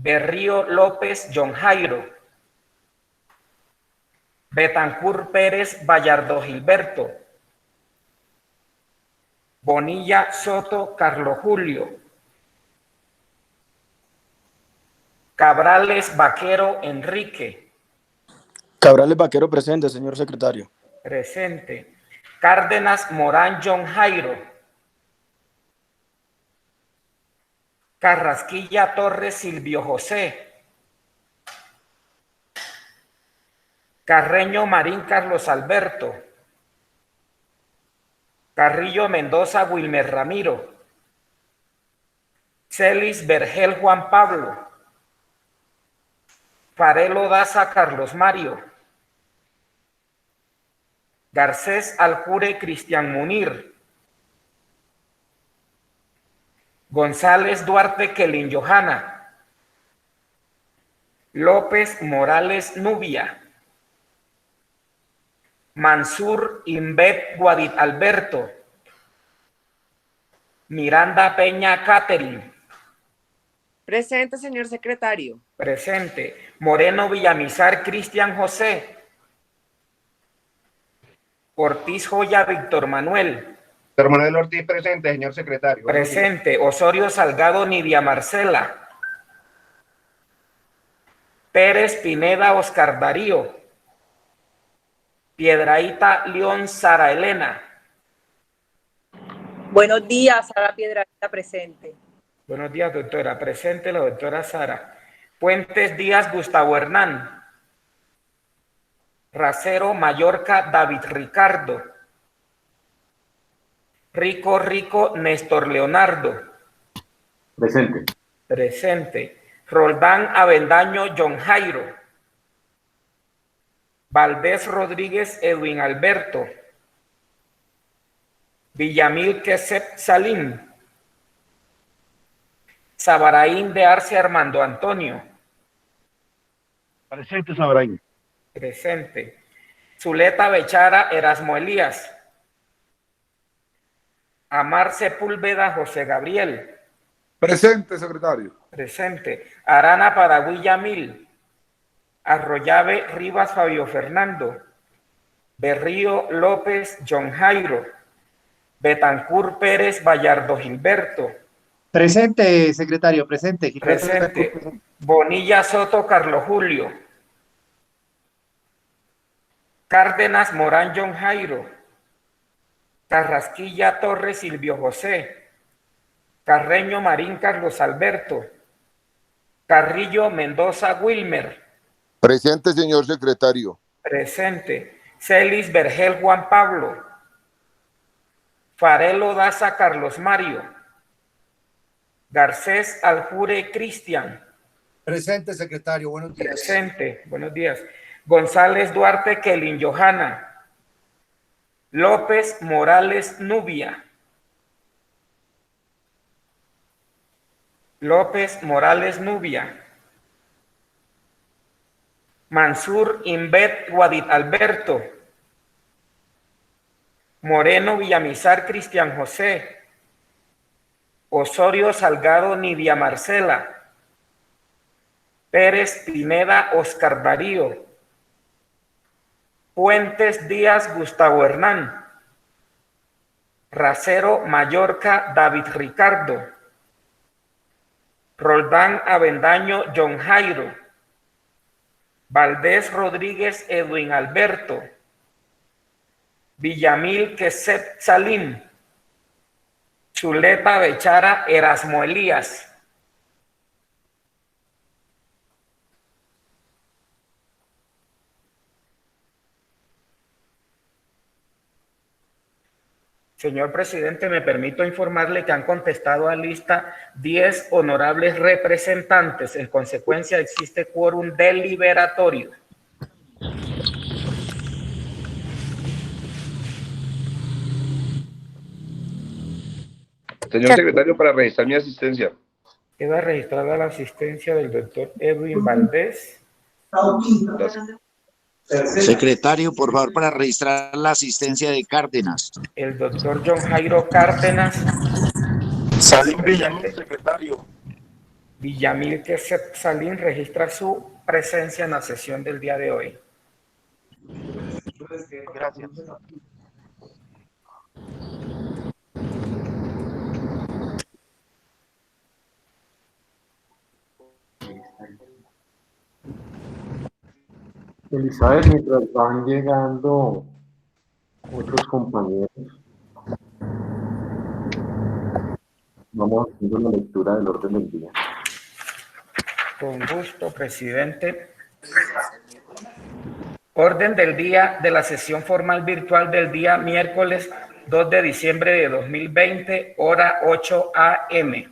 Berrío López John Jairo, Betancur Pérez Vallardo Gilberto, Bonilla Soto Carlos Julio, Cabrales Vaquero Enrique. Cabrales Vaquero presente, señor secretario. Presente. Cárdenas Morán John Jairo. Carrasquilla Torres Silvio José. Carreño Marín Carlos Alberto. Carrillo Mendoza Wilmer Ramiro. Celis Vergel Juan Pablo. Farelo Daza Carlos Mario. Garcés Aljure Cristian Munir. González Duarte Kelin Johanna. López Morales Nubia. Mansur Inbet Guadit Alberto. Miranda Peña Catherine. Presente, señor secretario. Presente. Moreno Villamizar Cristian José. Ortiz Joya Víctor Manuel. Víctor Manuel Ortiz presente, señor secretario. Presente. Osorio Salgado Nidia Marcela. Pérez Pineda Oscar Darío. Piedraíta León Sara Elena. Buenos días, Sara Piedraíta presente. Buenos días, doctora. Presente la doctora Sara. Puentes Díaz Gustavo Hernán. Racero Mallorca David Ricardo. Rico Néstor Leonardo. Presente. Presente. Roldán Avendaño John Jairo. Valdés Rodríguez Edwin Alberto. Villamil Quesep Salim. Sabaraín de Arce Armando Antonio. Presente, Sabaraín. Presente. Zuleta Bechara Erasmo Elías. Amar Sepúlveda José Gabriel. Presente, secretario. Presente. Arana Paraguilla Mil. Arroyave Rivas Fabio Fernando. Berrío López John Jairo. Betancur Pérez Vallardo Gilberto. Presente, secretario, presente. Presente. Bonilla Soto Carlos Julio. Cárdenas Morán John Jairo. Carrasquilla Torres Silvio José. Carreño Marín Carlos Alberto. Carrillo Mendoza Wilmer. Presente, señor secretario. Presente. Celis Vergel Juan Pablo. Farelo Daza Carlos Mario. Garcés Aljure Cristian. Presente, secretario. Buenos días. Presente. Buenos días. González Duarte Kelin Johanna. López Morales Nubia. López Morales Nubia. Mansur Inbet Guadit Alberto. Moreno Villamizar Cristian José. Osorio Salgado Nidia Marcela. Pérez Pineda Oscar Darío. Puentes Díaz Gustavo Hernán. Racero Mallorca David Ricardo. Roldán Avendaño John Jairo. Valdés Rodríguez Edwin Alberto. Villamil Queset Salim. Zuleta Bechara Erasmo Elías. Señor presidente, me permito informarle que han contestado a lista 10 honorables representantes. En consecuencia, existe quórum deliberatorio. Señor secretario, para registrar mi asistencia. Queda registrada la asistencia del doctor Edwin Valdés. Gracias. Secretario, por favor, para registrar la asistencia de Cárdenas. El doctor John Jairo Cárdenas. Salim Villamil, secretario. Villamil Salín registra su presencia en la sesión del día de hoy. Gracias. Elizabeth, mientras van llegando otros compañeros, vamos haciendo la lectura del orden del día. Con gusto, presidente. Orden del día de la sesión formal virtual del día miércoles 2 de diciembre de 2020, hora 8 a.m.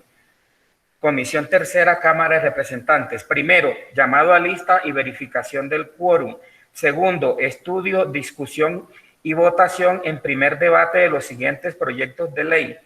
Comisión Tercera, Cámara de Representantes. Primero, llamado a lista y verificación del quórum. Segundo, estudio, discusión y votación en primer debate de los siguientes proyectos de ley.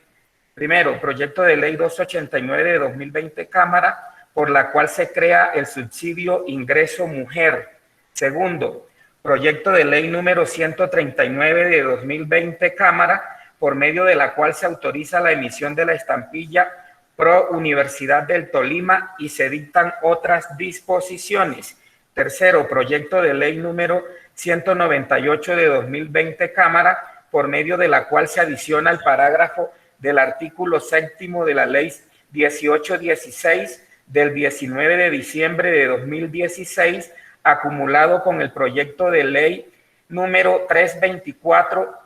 Primero, proyecto de ley 289 de 2020, Cámara, por la cual se crea el subsidio ingreso mujer. Segundo, proyecto de ley número 139 de 2020, Cámara, por medio de la cual se autoriza la emisión de la estampilla Pro Universidad del Tolima y se dictan otras disposiciones. Tercero, proyecto de ley número 198 de 2020, Cámara, por medio de la cual se adiciona el parágrafo del artículo 7º de la ley 1816 del 19 de diciembre de 2016, acumulado con el proyecto de ley número 324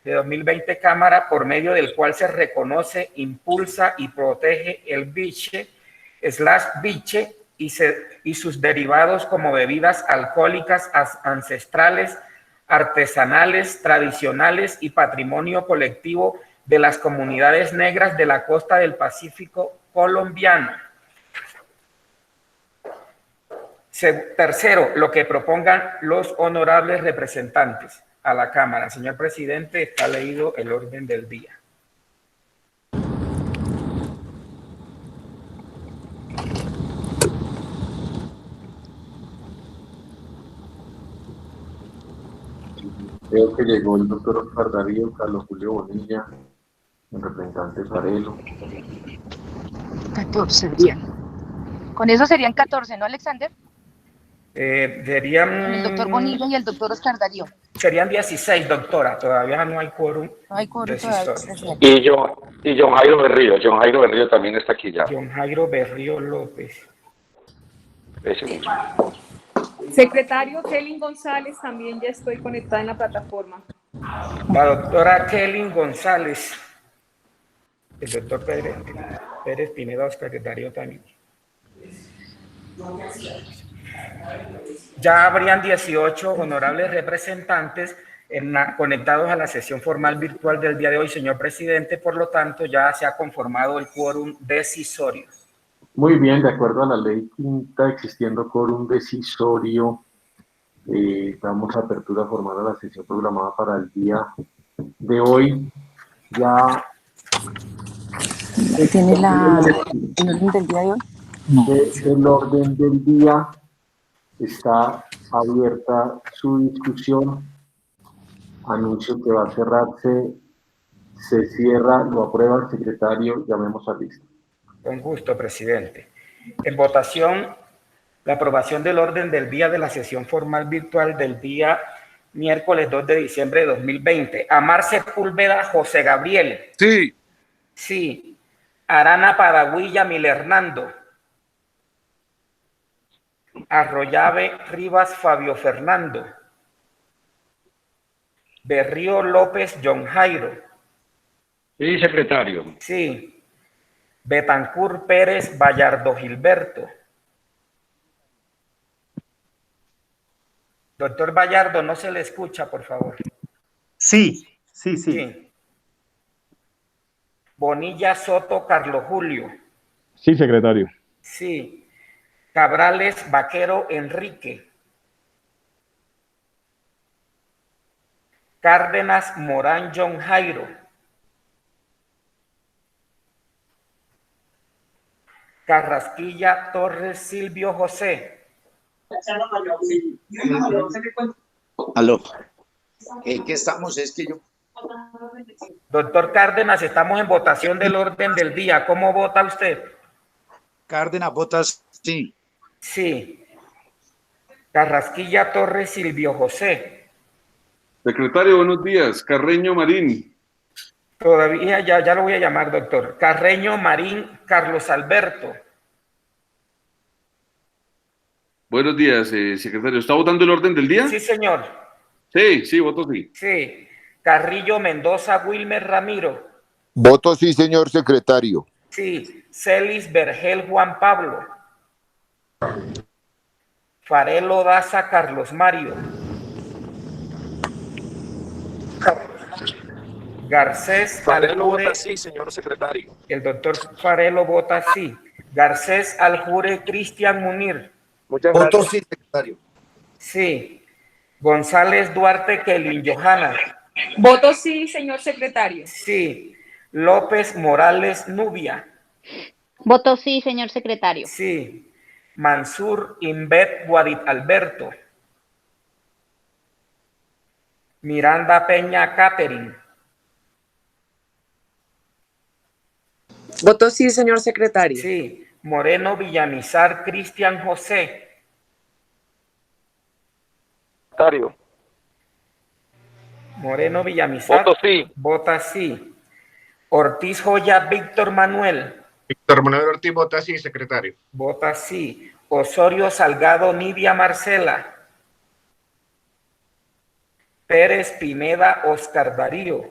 de 2020, Cámara, por medio del cual se reconoce, impulsa y protege el biche y sus derivados como bebidas alcohólicas ancestrales, artesanales, tradicionales y patrimonio colectivo de las comunidades negras de la costa del Pacífico colombiano. Tercero, lo que propongan los honorables representantes a la Cámara. Señor presidente, está leído el orden del día. Veo que llegó el doctor Oscar Darío, Carlos Julio Bonilla, el representante Sarelo. 14 serían. Con eso serían 14, ¿no, Alexander? Serían... Con el doctor Bonilla y el doctor Oscar Darío. Serían 16, doctora. Todavía no hay quórum. No hay quórum todavía. Y John Jairo Berrío. John Jairo Berrío también está aquí ya. John Jairo Berrío López. Ese mismo. Secretario Kelly González, también ya estoy conectada en la plataforma. La doctora Kelly González. El doctor Pérez Pineda, secretario también. Ya habrían 18 honorables representantes conectados a la sesión formal virtual del día de hoy, señor presidente. Por lo tanto, ya se ha conformado el quórum decisorio. Muy bien, de acuerdo a la ley quinta, existiendo quórum decisorio, damos apertura formal a la sesión programada para el día de hoy. Ya ¿Tiene el orden del día de hoy? el orden del día está abierta su discusión. Anuncio que va a cerrarse. Se cierra, lo aprueba el secretario. Llamemos a lista. Con gusto, presidente. En votación, la aprobación del orden del día de la sesión formal virtual del día miércoles 2 de diciembre de 2020. Amar Sepúlveda José Gabriel. Sí. Sí. Arana Paraguilla Mil Hernando. Arroyave Rivas Fabio Fernando. Berrío López John Jairo. Sí, secretario. Sí. Betancur Pérez Vallardo Gilberto. Doctor Vallardo, no se le escucha, por favor. Sí. Sí. Bonilla Soto Carlos Julio. Sí, secretario. Sí. Cabrales Vaquero Enrique. Cárdenas Morán John Jairo. Carrasquilla Torres Silvio José. Aló. ¿Qué estamos? Es que yo... Doctor Cárdenas, estamos en votación del orden del día. ¿Cómo vota usted? Cárdenas vota sí. Sí. Carrasquilla Torres Silvio José. Secretario, buenos días. Carreño Marín. Todavía ya lo voy a llamar, doctor. Carreño Marín Carlos Alberto. Buenos días, secretario. ¿Está votando el orden del día? Sí, señor. Sí, voto sí. Sí. Carrillo Mendoza Wilmer Ramiro. Voto sí, señor secretario. Sí. Celis Vergel Juan Pablo. Farelo Daza Carlos Mario. Garcés Aljure. sí, señor secretario. El doctor Farelo vota sí. Garcés Aljure Cristian Munir. Muchas Voto gracias. sí, secretario. Sí. González Duarte Kelvin Johanna. Voto sí, señor secretario. Sí. López Morales Nubia. Voto sí, señor secretario. Sí. Mansur Inbet Guadit Alberto. Miranda Peña Catherine. Voto sí, señor secretario. Sí. Moreno Villamizar Cristian José. Secretario. Moreno Villamizar. Voto sí. Vota sí. Ortiz Joya Víctor Manuel. Víctor Manuel Ortiz vota sí, secretario. Vota sí. Osorio Salgado Nidia Marcela. Pérez Pineda Oscar Darío.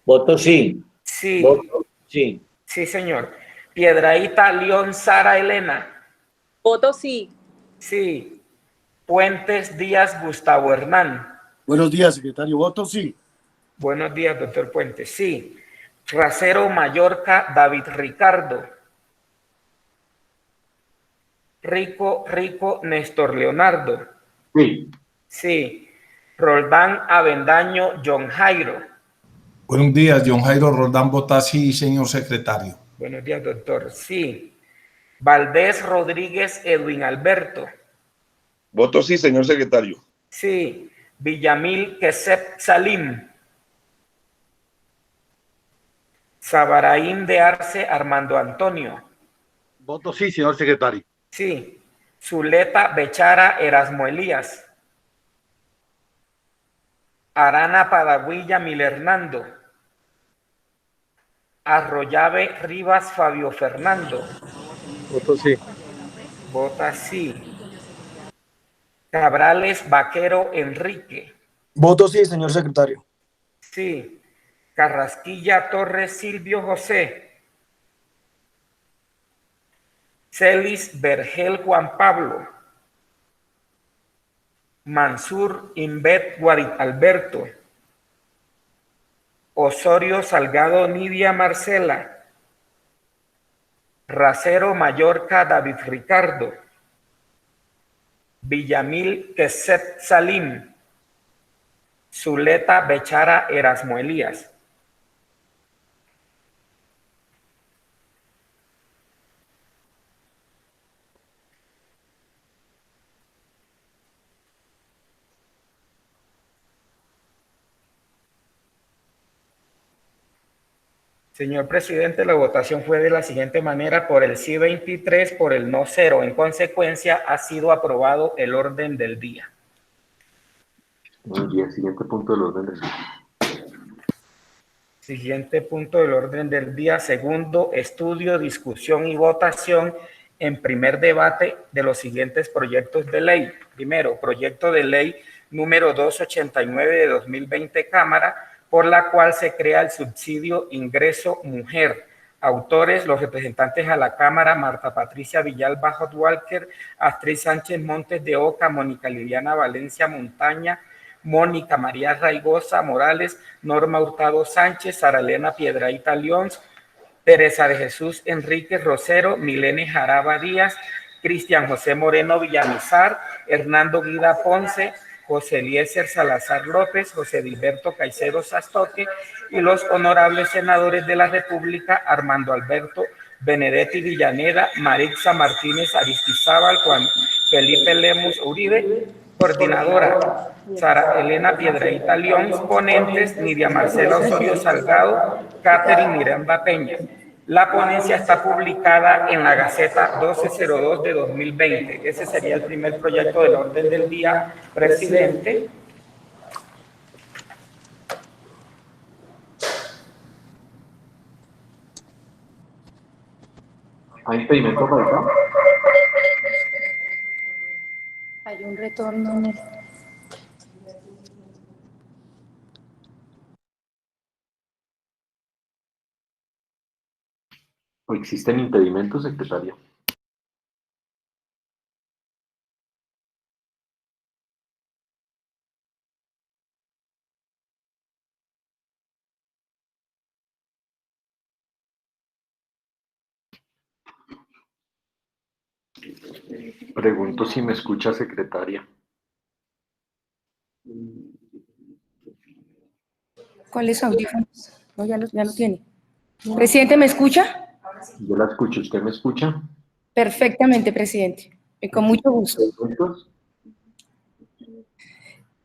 Voto sí. Sí. Voto sí. Sí, señor. Piedraíta León Sara Elena. Voto sí. Sí. Puentes Díaz Gustavo Hernán. Buenos días, secretario. Voto sí. Buenos días, doctor Puentes. Sí. Racero Mallorca David Ricardo. Rico Néstor Leonardo. Sí. Sí. Roldán Avendaño John Jairo. Buenos días, John Jairo Roldán vota sí, señor secretario. Buenos días, doctor. Sí. Valdés Rodríguez Edwin Alberto. Voto sí, señor secretario. Sí. Villamil Kesep Salim. Sabaraín de Arce Armando Antonio. Voto sí, señor secretario. Sí. Zuleta Bechara Erasmo Elías. Arana Padagüilla Mil Hernando. Arroyave Rivas Fabio Fernando. Voto sí. Vota sí. Cabrales Vaquero Enrique. Voto sí, señor secretario. Sí. Carrasquilla Torres Silvio José. Celis Vergel Juan Pablo. Mansur Inbet Guarit Alberto. Osorio Salgado Nidia Marcela. Racero Mallorca David Ricardo. Villamil Kesep Salim. Zuleta Bechara Erasmo Elías. Señor presidente, la votación fue de la siguiente manera: por el sí 23, por el no 0. En consecuencia, ha sido aprobado el orden del día. Muy bien, siguiente punto del orden del día. Siguiente punto del orden del día: segundo, estudio, discusión y votación en primer debate de los siguientes proyectos de ley. Primero, proyecto de ley número 289 de 2020, Cámara, por la cual se crea el subsidio Ingreso Mujer. Autores, los representantes a la Cámara: Marta Patricia Villalba Hotwalker, Astrid Sánchez Montes de Oca, Mónica Liliana Valencia Montaña, Mónica María Raigosa Morales, Norma Hurtado Sánchez, Sara Elena Piedrahíta Leons, Teresa de Jesús Enríquez Rosero, Milene Jaraba Díaz, Cristian José Moreno Villamizar, Hernando Guida Ponce, José Eliezer Salazar López, José Dilberto Caicedo Sastoque y los honorables senadores de la República: Armando Alberto Benedetti Villaneda, Marixa Martínez Aristizábal, Juan Felipe Lemus Uribe. Coordinadora: Sara Elena Piedrahíta León. Ponentes: Nidia Marcela Osorio Salgado, Catherine Miranda Peña. La ponencia está publicada en la Gaceta 1202 de 2020. Ese sería el primer proyecto del orden del día, presidente. ¿Hay impedimento por acá? Hay un retorno en el... ¿O existen impedimentos, secretaria? Pregunto si me escucha, secretaria. ¿Cuáles audífonos? No, ya lo tiene. Presidente, ¿me escucha? Yo la escucho, ¿usted me escucha? Perfectamente, presidente. Con mucho gusto. ¿Impedimentos?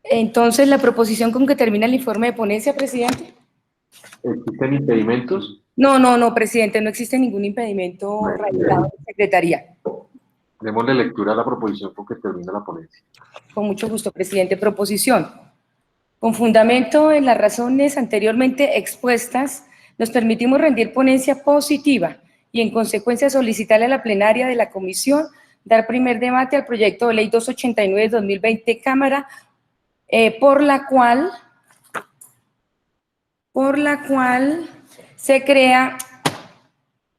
Entonces, la proposición con que termina el informe de ponencia, presidente. ¿Existen impedimentos? No, presidente, no existe ningún impedimento radicado en la Secretaría. Démosle lectura a la proposición con que termina la ponencia. Con mucho gusto, presidente. Proposición. Con fundamento en las razones anteriormente expuestas, nos permitimos rendir ponencia positiva y en consecuencia solicitarle a la plenaria de la comisión dar primer debate al proyecto de ley 289/2020 Cámara, por la cual se crea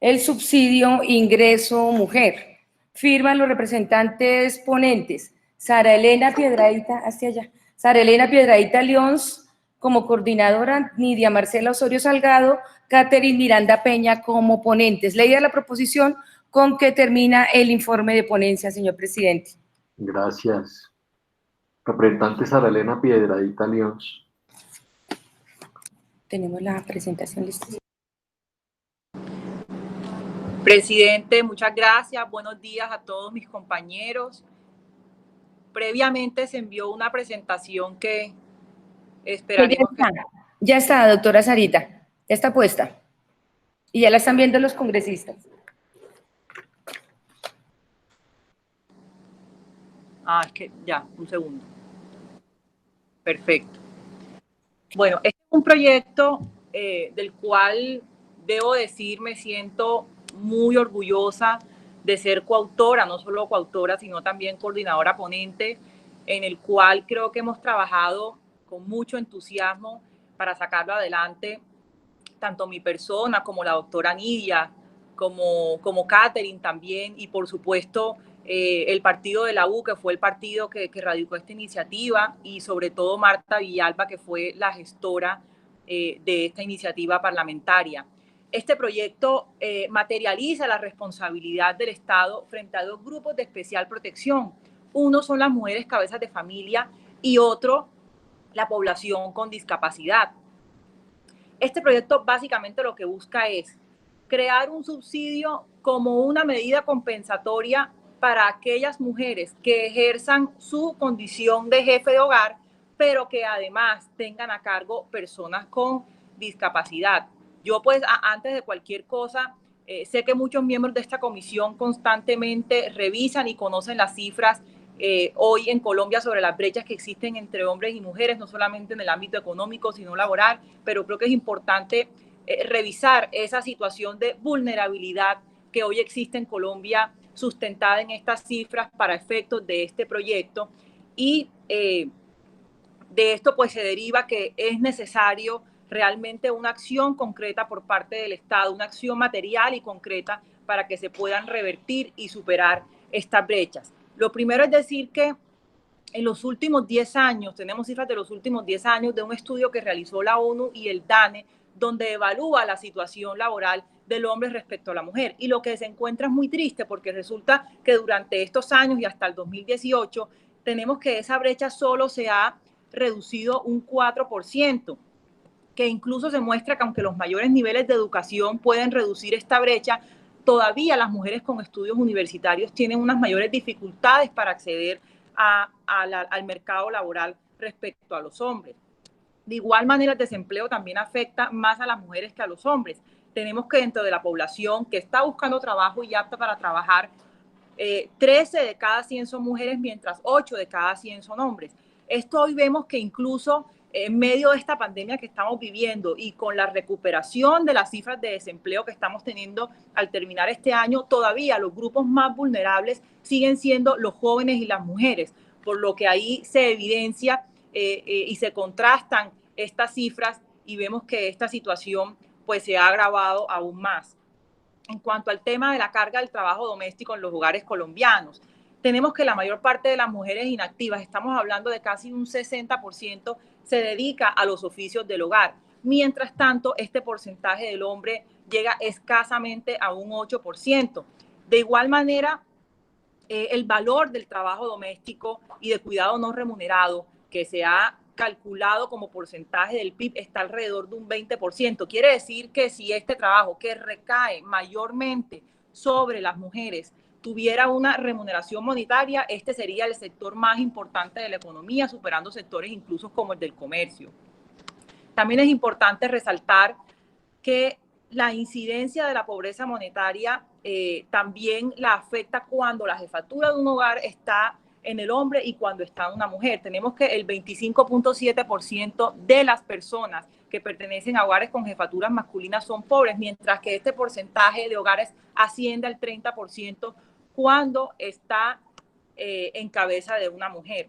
el subsidio ingreso mujer. Firman los representantes ponentes, Sara Elena Piedradita Leons como coordinadora, Nidia Marcela Osorio Salgado, Catherine Miranda Peña como ponentes. Leída la proposición con que termina el informe de ponencia, señor presidente. Gracias. Representante Sara Elena Piedradita Leons. Tenemos la presentación lista. Presidente, muchas gracias. Buenos días a todos mis compañeros. Previamente se envió una presentación que esperaremos que... Ya está, doctora Sarita. Ya está puesta. Y ya la están viendo los congresistas. Es que ya, un segundo. Perfecto. Bueno, este es un proyecto del cual debo decir me siento muy orgullosa de ser coautora, no solo coautora, sino también coordinadora ponente, en el cual creo que hemos trabajado con mucho entusiasmo para sacarlo adelante, tanto mi persona como la doctora Nidia, como Catherine también, y por supuesto el partido de la U, que fue el partido que radicó esta iniciativa, y sobre todo Marta Villalba, que fue la gestora de esta iniciativa parlamentaria. Este proyecto materializa la responsabilidad del Estado frente a dos grupos de especial protección. Uno son las mujeres cabezas de familia y otro la población con discapacidad. Este proyecto básicamente lo que busca es crear un subsidio como una medida compensatoria para aquellas mujeres que ejerzan su condición de jefe de hogar, pero que además tengan a cargo personas con discapacidad. Yo pues antes de cualquier cosa, sé que muchos miembros de esta comisión constantemente revisan y conocen las cifras hoy en Colombia sobre las brechas que existen entre hombres y mujeres, no solamente en el ámbito económico, sino laboral, pero creo que es importante revisar esa situación de vulnerabilidad que hoy existe en Colombia, sustentada en estas cifras para efectos de este proyecto. Y de esto pues se deriva que es necesario realmente una acción concreta por parte del Estado, una acción material y concreta para que se puedan revertir y superar estas brechas. Lo primero es decir que en los últimos 10 años, tenemos cifras de los últimos 10 años de un estudio que realizó la ONU y el DANE, donde evalúa la situación laboral del hombre respecto a la mujer. Y lo que se encuentra es muy triste porque resulta que durante estos años y hasta el 2018 tenemos que esa brecha solo se ha reducido un 4%, que incluso se muestra que aunque los mayores niveles de educación pueden reducir esta brecha, todavía las mujeres con estudios universitarios tienen unas mayores dificultades para acceder al mercado laboral respecto a los hombres. De igual manera, el desempleo también afecta más a las mujeres que a los hombres. tenemos que dentro de la población que está buscando trabajo y apta para trabajar, 13 de cada 100 son mujeres, mientras 8 de cada 100 son hombres. Esto hoy vemos que incluso en medio de esta pandemia que estamos viviendo y con la recuperación de las cifras de desempleo que estamos teniendo al terminar este año, todavía los grupos más vulnerables siguen siendo los jóvenes y las mujeres, por lo que ahí se evidencia y se contrastan estas cifras y vemos que esta situación pues se ha agravado aún más. En cuanto al tema de la carga del trabajo doméstico en los hogares colombianos, tenemos que la mayor parte de las mujeres inactivas, estamos hablando de casi un 60%, se dedica a los oficios del hogar. Mientras tanto, este porcentaje del hombre llega escasamente a un 8%. De igual manera, el valor del trabajo doméstico y de cuidado no remunerado, que se ha calculado como porcentaje del PIB, está alrededor de un 20%. Quiere decir que si este trabajo, que recae mayormente sobre las mujeres, tuviera una remuneración monetaria, este sería el sector más importante de la economía, superando sectores incluso como el del comercio. También es importante resaltar que la incidencia de la pobreza monetaria también la afecta cuando la jefatura de un hogar está en el hombre y cuando está en una mujer. Tenemos que el 25.7% de las personas que pertenecen a hogares con jefaturas masculinas son pobres, mientras que este porcentaje de hogares asciende al 30% cuando está en cabeza de una mujer.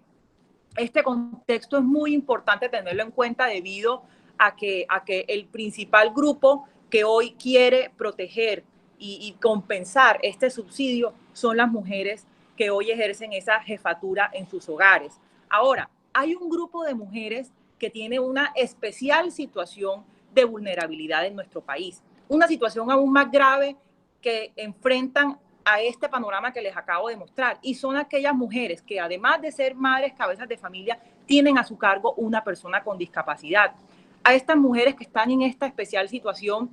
Este contexto es muy importante tenerlo en cuenta debido a que el principal grupo que hoy quiere proteger y compensar este subsidio son las mujeres que hoy ejercen esa jefatura en sus hogares. Ahora, hay un grupo de mujeres que tiene una especial situación de vulnerabilidad en nuestro país, una situación aún más grave que enfrentan a este panorama que les acabo de mostrar, y son aquellas mujeres que además de ser madres, cabezas de familia, tienen a su cargo una persona con discapacidad. A estas mujeres que están en esta especial situación,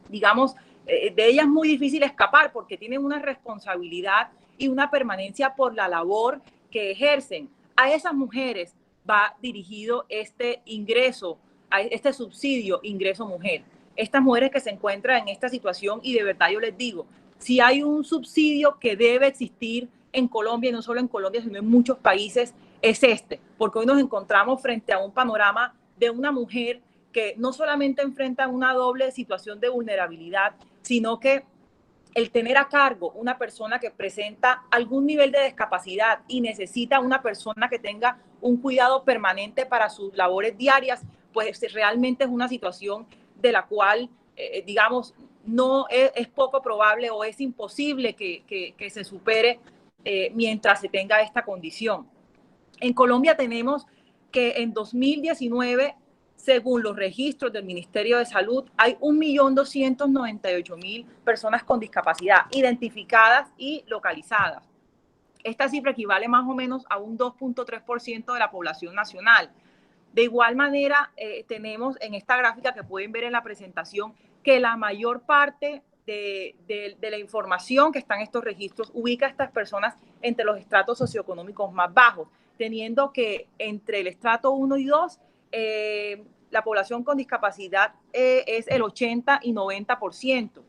digamos, de ellas es muy difícil escapar porque tienen una responsabilidad y una permanencia por la labor que ejercen. A esas mujeres va dirigido este ingreso, a este subsidio ingreso mujer. Estas mujeres que se encuentran en esta situación, y de verdad yo les digo, si hay un subsidio que debe existir en Colombia, y no solo en Colombia, sino en muchos países, es este, porque hoy nos encontramos frente a un panorama de una mujer que no solamente enfrenta una doble situación de vulnerabilidad, sino que el tener a cargo una persona que presenta algún nivel de discapacidad y necesita una persona que tenga un cuidado permanente para sus labores diarias, pues realmente es una situación de la cual, digamos, no es poco probable o es imposible que se supere mientras se tenga esta condición. En Colombia tenemos que en 2019, según los registros del Ministerio de Salud, hay 1.298.000 personas con discapacidad identificadas y localizadas. Esta cifra equivale más o menos a un 2.3% de la población nacional. De igual manera, tenemos en esta gráfica que pueden ver en la presentación que la mayor parte de la información que está en estos registros ubica a estas personas entre los estratos socioeconómicos más bajos, teniendo que entre el estrato 1 y 2, la población con discapacidad es el 80 y 90%.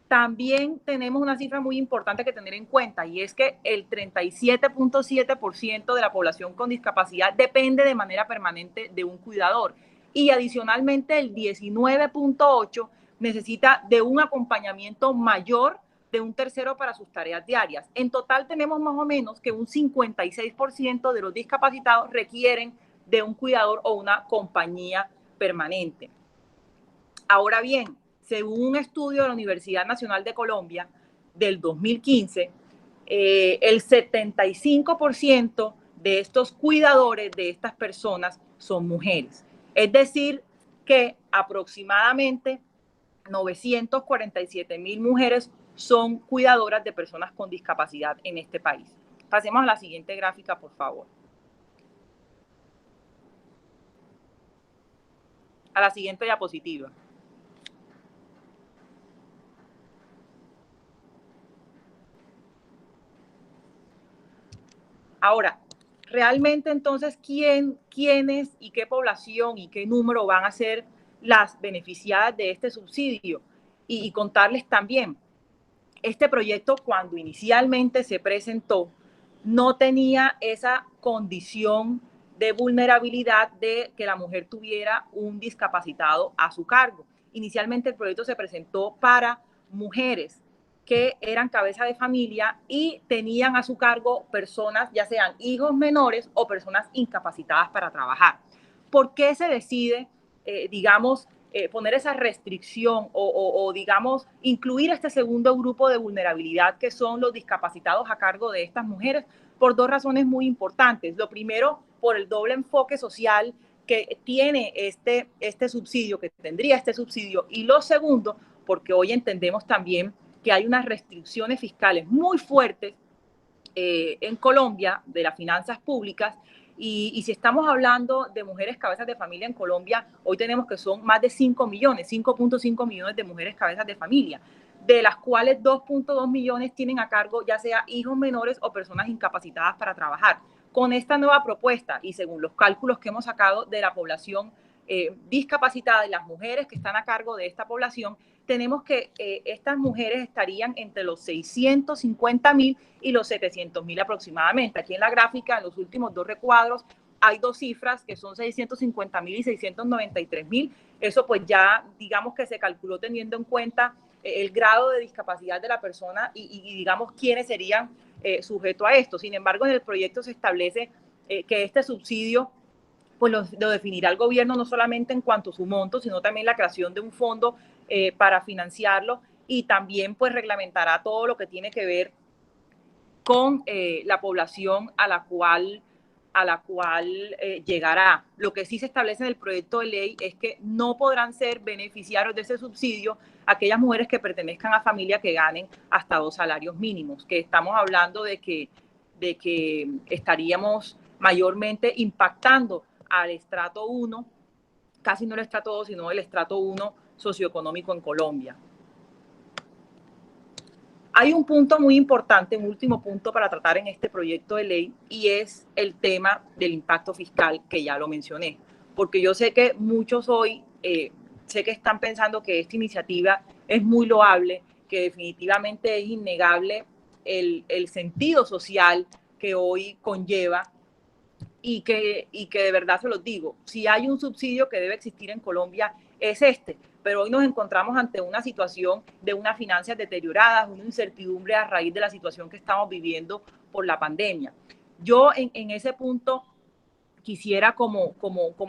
También tenemos una cifra muy importante que tener en cuenta, y es que el 37.7% de la población con discapacidad depende de manera permanente de un cuidador, y adicionalmente el 19.8% necesita de un acompañamiento mayor de un tercero para sus tareas diarias. En total tenemos más o menos que un 56% de los discapacitados requieren de un cuidador o una compañía permanente. Ahora bien, según un estudio de la Universidad Nacional de Colombia del 2015, el 75% de estos cuidadores de estas personas son mujeres. Es decir, que aproximadamente 947.000 mujeres son cuidadoras de personas con discapacidad en este país. Pasemos a la siguiente gráfica, por favor. A la siguiente diapositiva. Ahora, realmente entonces, ¿quiénes y qué población y qué número van a ser las beneficiadas de este subsidio. Y contarles también, este proyecto cuando inicialmente se presentó no tenía esa condición de vulnerabilidad de que la mujer tuviera un discapacitado a su cargo. Inicialmente el proyecto se presentó para mujeres que eran cabeza de familia y tenían a su cargo personas, ya sean hijos menores o personas incapacitadas para trabajar. ¿Por qué se decide, poner esa restricción o digamos, incluir este segundo grupo de vulnerabilidad que son los discapacitados a cargo de estas mujeres? Por dos razones muy importantes. Lo primero, por el doble enfoque social que tiene este subsidio, que tendría este subsidio. Y lo segundo, porque hoy entendemos también que hay unas restricciones fiscales muy fuertes en Colombia de las finanzas públicas. Y si estamos hablando de mujeres cabezas de familia en Colombia, hoy tenemos que son más de 5 millones, 5.5 millones de mujeres cabezas de familia, de las cuales 2.2 millones tienen a cargo ya sea hijos menores o personas incapacitadas para trabajar. Con esta nueva propuesta y según los cálculos que hemos sacado de la población discapacitada y las mujeres que están a cargo de esta población, tenemos que estas mujeres estarían entre los 650.000 y los 700.000 aproximadamente. Aquí en la gráfica, en los últimos dos recuadros, hay dos cifras que son 650.000 y 693.000. Eso pues ya digamos que se calculó teniendo en cuenta el grado de discapacidad de la persona y digamos quiénes serían sujetos a esto. Sin embargo, en el proyecto se establece que este subsidio pues lo definirá el gobierno no solamente en cuanto a su monto, sino también la creación de un fondo para financiarlo y también pues reglamentará todo lo que tiene que ver con la población a la cual llegará. Lo que sí se establece en el proyecto de ley es que no podrán ser beneficiarios de ese subsidio aquellas mujeres que pertenezcan a familias que ganen hasta 2 salarios mínimos, que estamos hablando de que estaríamos mayormente impactando al estrato 1, casi no el estrato 2, sino el estrato 1 socioeconómico en Colombia. Hay un punto muy importante, un último punto para tratar en este proyecto de ley, y es el tema del impacto fiscal, que ya lo mencioné, porque yo sé que muchos hoy, sé que están pensando que esta iniciativa es muy loable, que definitivamente es innegable el sentido social que hoy conlleva y que de verdad se los digo, si hay un subsidio que debe existir en Colombia es este, pero hoy nos encontramos ante una situación de unas finanzas deterioradas, una incertidumbre a raíz de la situación que estamos viviendo por la pandemia. Yo en ese punto quisiera como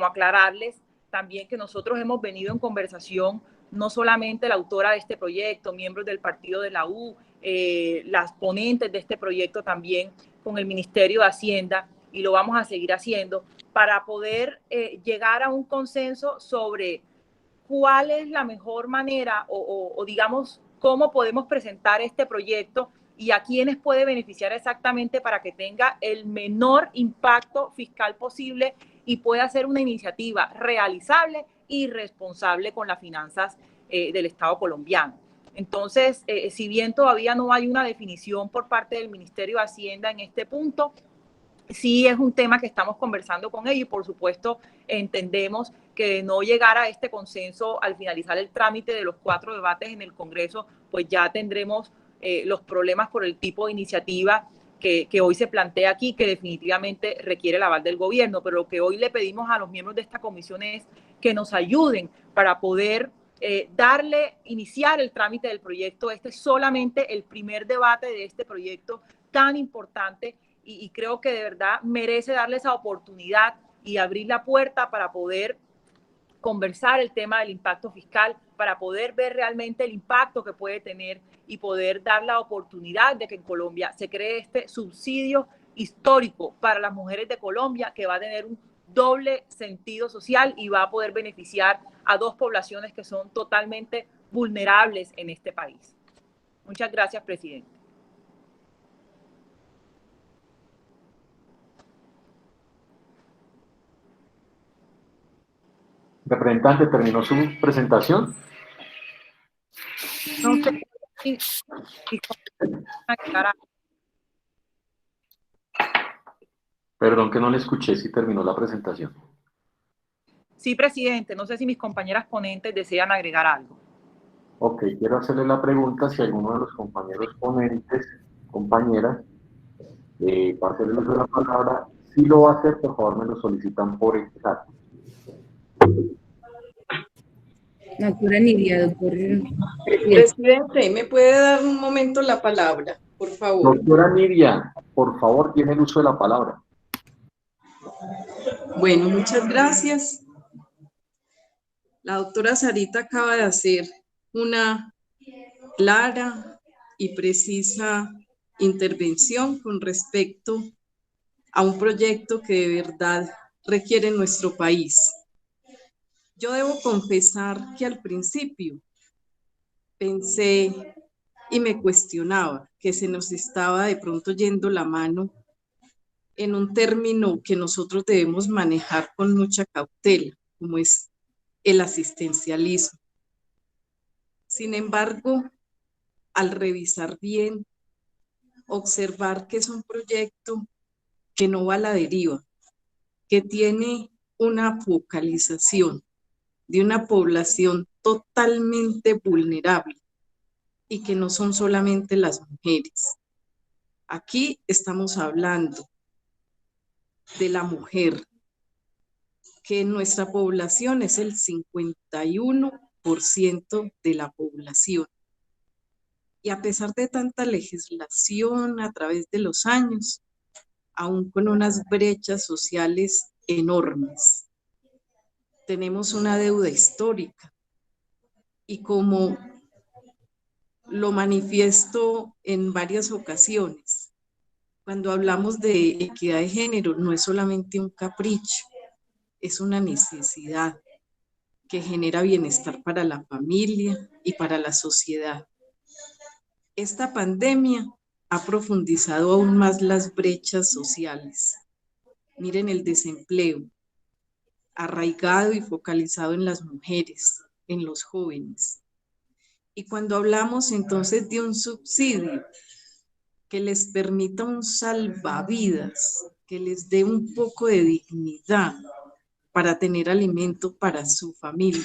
aclararles también que nosotros hemos venido en conversación, no solamente la autora de este proyecto, miembros del partido de la U, las ponentes de este proyecto también con el Ministerio de Hacienda, y lo vamos a seguir haciendo, para poder llegar a un consenso sobre cuál es la mejor manera o digamos, cómo podemos presentar este proyecto y a quiénes puede beneficiar exactamente para que tenga el menor impacto fiscal posible y pueda ser una iniciativa realizable y responsable con las finanzas del Estado colombiano. Entonces, si bien todavía no hay una definición por parte del Ministerio de Hacienda en este punto, sí es un tema que estamos conversando con ellos y por supuesto entendemos que de no llegar a este consenso al finalizar el trámite de los 4 debates en el Congreso, pues ya tendremos los problemas por el tipo de iniciativa que hoy se plantea aquí, que definitivamente requiere el aval del gobierno. Pero lo que hoy le pedimos a los miembros de esta comisión es que nos ayuden para poder iniciar el trámite del proyecto. Este es solamente el primer debate de este proyecto tan importante y creo que de verdad merece darle esa oportunidad y abrir la puerta para poder conversar el tema del impacto fiscal, para poder ver realmente el impacto que puede tener y poder dar la oportunidad de que en Colombia se cree este subsidio histórico para las mujeres de Colombia, que va a tener un doble sentido social y va a poder beneficiar a 2 poblaciones que son totalmente vulnerables en este país. Muchas gracias, presidente. Representante, ¿terminó su presentación? No sé si Perdón que no le escuché si terminó la presentación. Sí, presidente, no sé si mis compañeras ponentes desean agregar algo. Ok, quiero hacerle la pregunta si alguno de los compañeros ponentes, compañeras, va a hacer el uso de la palabra. Si lo va a hacer, por favor me lo solicitan por el chat. Doctora Nidia, doctor presidente. Presidente, ¿me puede dar un momento la palabra, por favor? Doctora Nidia, por favor, tiene el uso de la palabra. Bueno, muchas gracias. La doctora Sarita acaba de hacer una clara y precisa intervención con respecto a un proyecto que de verdad requiere nuestro país. Yo debo confesar que al principio pensé y me cuestionaba que se nos estaba de pronto yendo la mano en un término que nosotros debemos manejar con mucha cautela, como es el asistencialismo. Sin embargo, al revisar bien, observar que es un proyecto que no va a la deriva, que tiene una focalización de una población totalmente vulnerable y que no son solamente las mujeres. Aquí estamos hablando de la mujer, que en nuestra población es el 51% de la población. Y a pesar de tanta legislación a través de los años, aún con unas brechas sociales enormes, tenemos una deuda histórica. Y como lo manifiesto en varias ocasiones, cuando hablamos de equidad de género, no es solamente un capricho, es una necesidad que genera bienestar para la familia y para la sociedad. Esta pandemia ha profundizado aún más las brechas sociales. Miren el desempleo, arraigado y focalizado en las mujeres, en los jóvenes. Y cuando hablamos entonces de un subsidio que les permita un salvavidas, que les dé un poco de dignidad para tener alimento para su familia,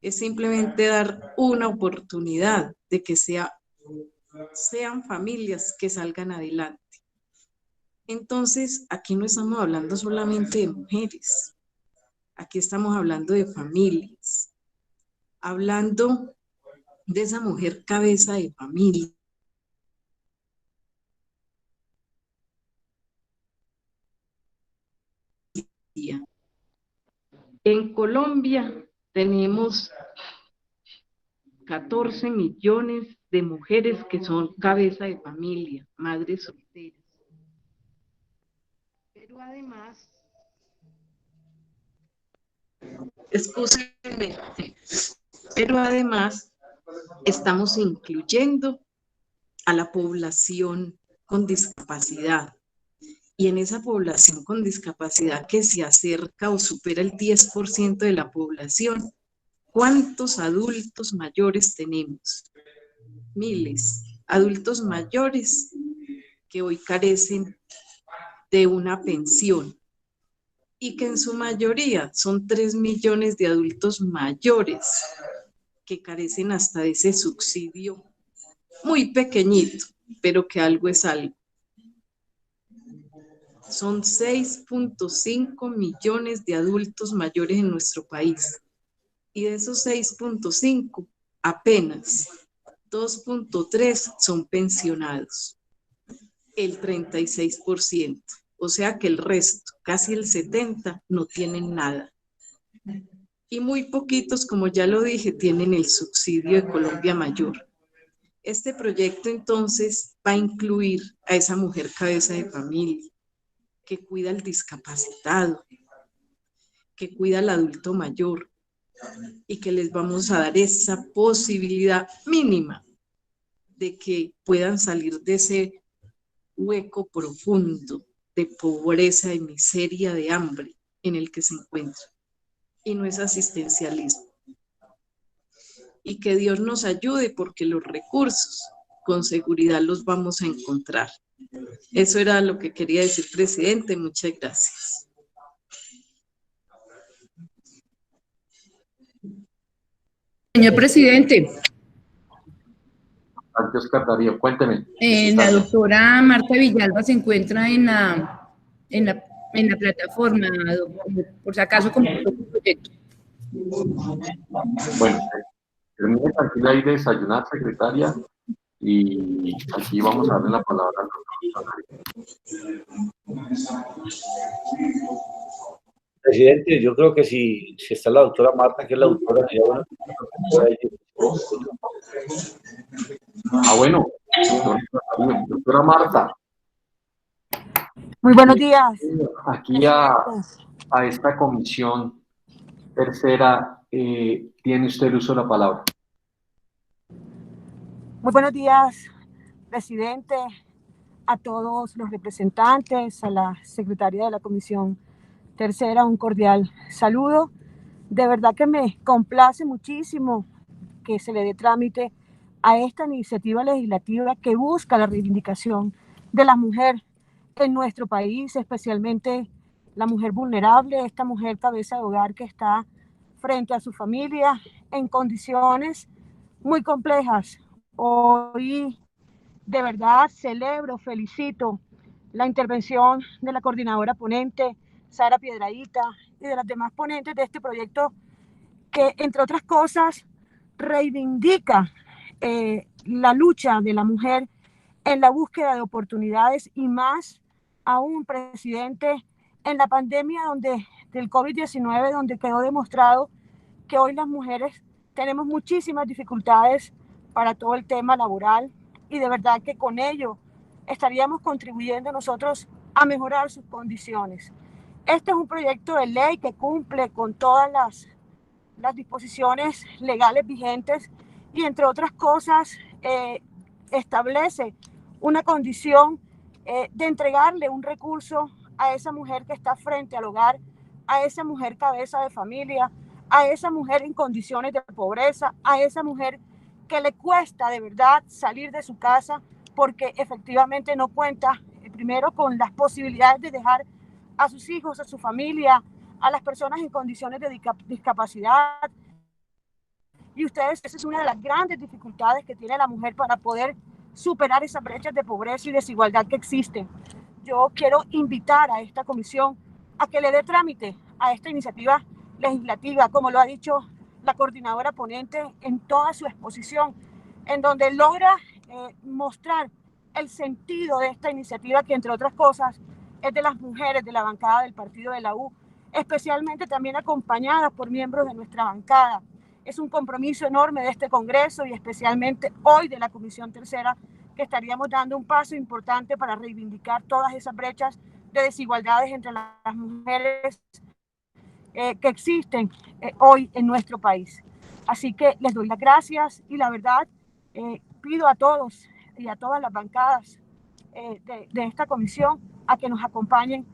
es simplemente dar una oportunidad de que sean familias que salgan adelante. Entonces, aquí no estamos hablando solamente de mujeres, aquí estamos hablando de familias, hablando de esa mujer cabeza de familia. En Colombia tenemos 14 millones de mujeres que son cabeza de familia, madres solteras. Pero además, estamos incluyendo a la población con discapacidad. Y en esa población con discapacidad que se acerca o supera el 10% de la población, ¿cuántos adultos mayores tenemos? Miles. Adultos mayores que hoy carecen de una pensión y que en su mayoría son 3 millones de adultos mayores que carecen hasta de ese subsidio muy pequeñito, pero que algo es algo. Son 6.5 millones de adultos mayores en nuestro país. Y de esos 6.5, apenas 2.3 son pensionados. El 36%. O sea que el resto, casi el 70%, no tienen nada. Y muy poquitos, como ya lo dije, tienen el subsidio de Colombia Mayor. Este proyecto entonces va a incluir a esa mujer cabeza de familia, que cuida al discapacitado, que cuida al adulto mayor y que les vamos a dar esa posibilidad mínima de que puedan salir de ese hueco profundo de pobreza, de miseria, de hambre en el que se encuentran. Y no es asistencialismo. Y que Dios nos ayude porque los recursos con seguridad los vamos a encontrar. Eso era lo que quería decir, presidente. Muchas gracias. Señor presidente, Oscar Darío, cuénteme. la doctora Marta Villalba se encuentra en la plataforma, por si acaso, como proyecto. Bueno, termine tranquila ahí de desayunar, secretaria, y aquí vamos a darle la palabra al doctor. Presidente, yo creo que si está la doctora Marta, que es la doctora, sería bueno. Bueno, doctora Marta. Muy buenos días. Aquí a esta comisión tercera, tiene usted el uso de la palabra. Muy buenos días, presidente, a todos los representantes, a la secretaria de la comisión tercera, un cordial saludo. De verdad que me complace muchísimo que se le dé trámite a esta iniciativa legislativa que busca la reivindicación de la mujer en nuestro país, especialmente la mujer vulnerable, esta mujer cabeza de hogar que está frente a su familia en condiciones muy complejas. Hoy de verdad celebro, felicito la intervención de la coordinadora ponente, Sara Piedradita, y de las demás ponentes de este proyecto que, entre otras cosas, reivindica la lucha de la mujer en la búsqueda de oportunidades y más aún, presidente, en la pandemia del COVID-19, donde quedó demostrado que hoy las mujeres tenemos muchísimas dificultades para todo el tema laboral y de verdad que con ello estaríamos contribuyendo nosotros a mejorar sus condiciones. Este es un proyecto de ley que cumple con todas las disposiciones legales vigentes y, entre otras cosas, establece una condición de entregarle un recurso a esa mujer que está frente al hogar, a esa mujer cabeza de familia, a esa mujer en condiciones de pobreza, a esa mujer que le cuesta de verdad salir de su casa porque efectivamente no cuenta primero con las posibilidades de dejar a sus hijos, a su familia, a las personas en condiciones de discapacidad. Y ustedes, esa es una de las grandes dificultades que tiene la mujer para poder superar esas brechas de pobreza y desigualdad que existen. Yo quiero invitar a esta comisión a que le dé trámite a esta iniciativa legislativa, como lo ha dicho la coordinadora ponente en toda su exposición, en donde logra mostrar el sentido de esta iniciativa que, entre otras cosas, es de las mujeres de la bancada del partido de la U, especialmente también acompañadas por miembros de nuestra bancada. Es un compromiso enorme de este Congreso y especialmente hoy de la Comisión Tercera, que estaríamos dando un paso importante para reivindicar todas esas brechas de desigualdades entre las mujeres que existen hoy en nuestro país. Así que les doy las gracias y la verdad pido a todos y a todas las bancadas de esta comisión a que nos acompañen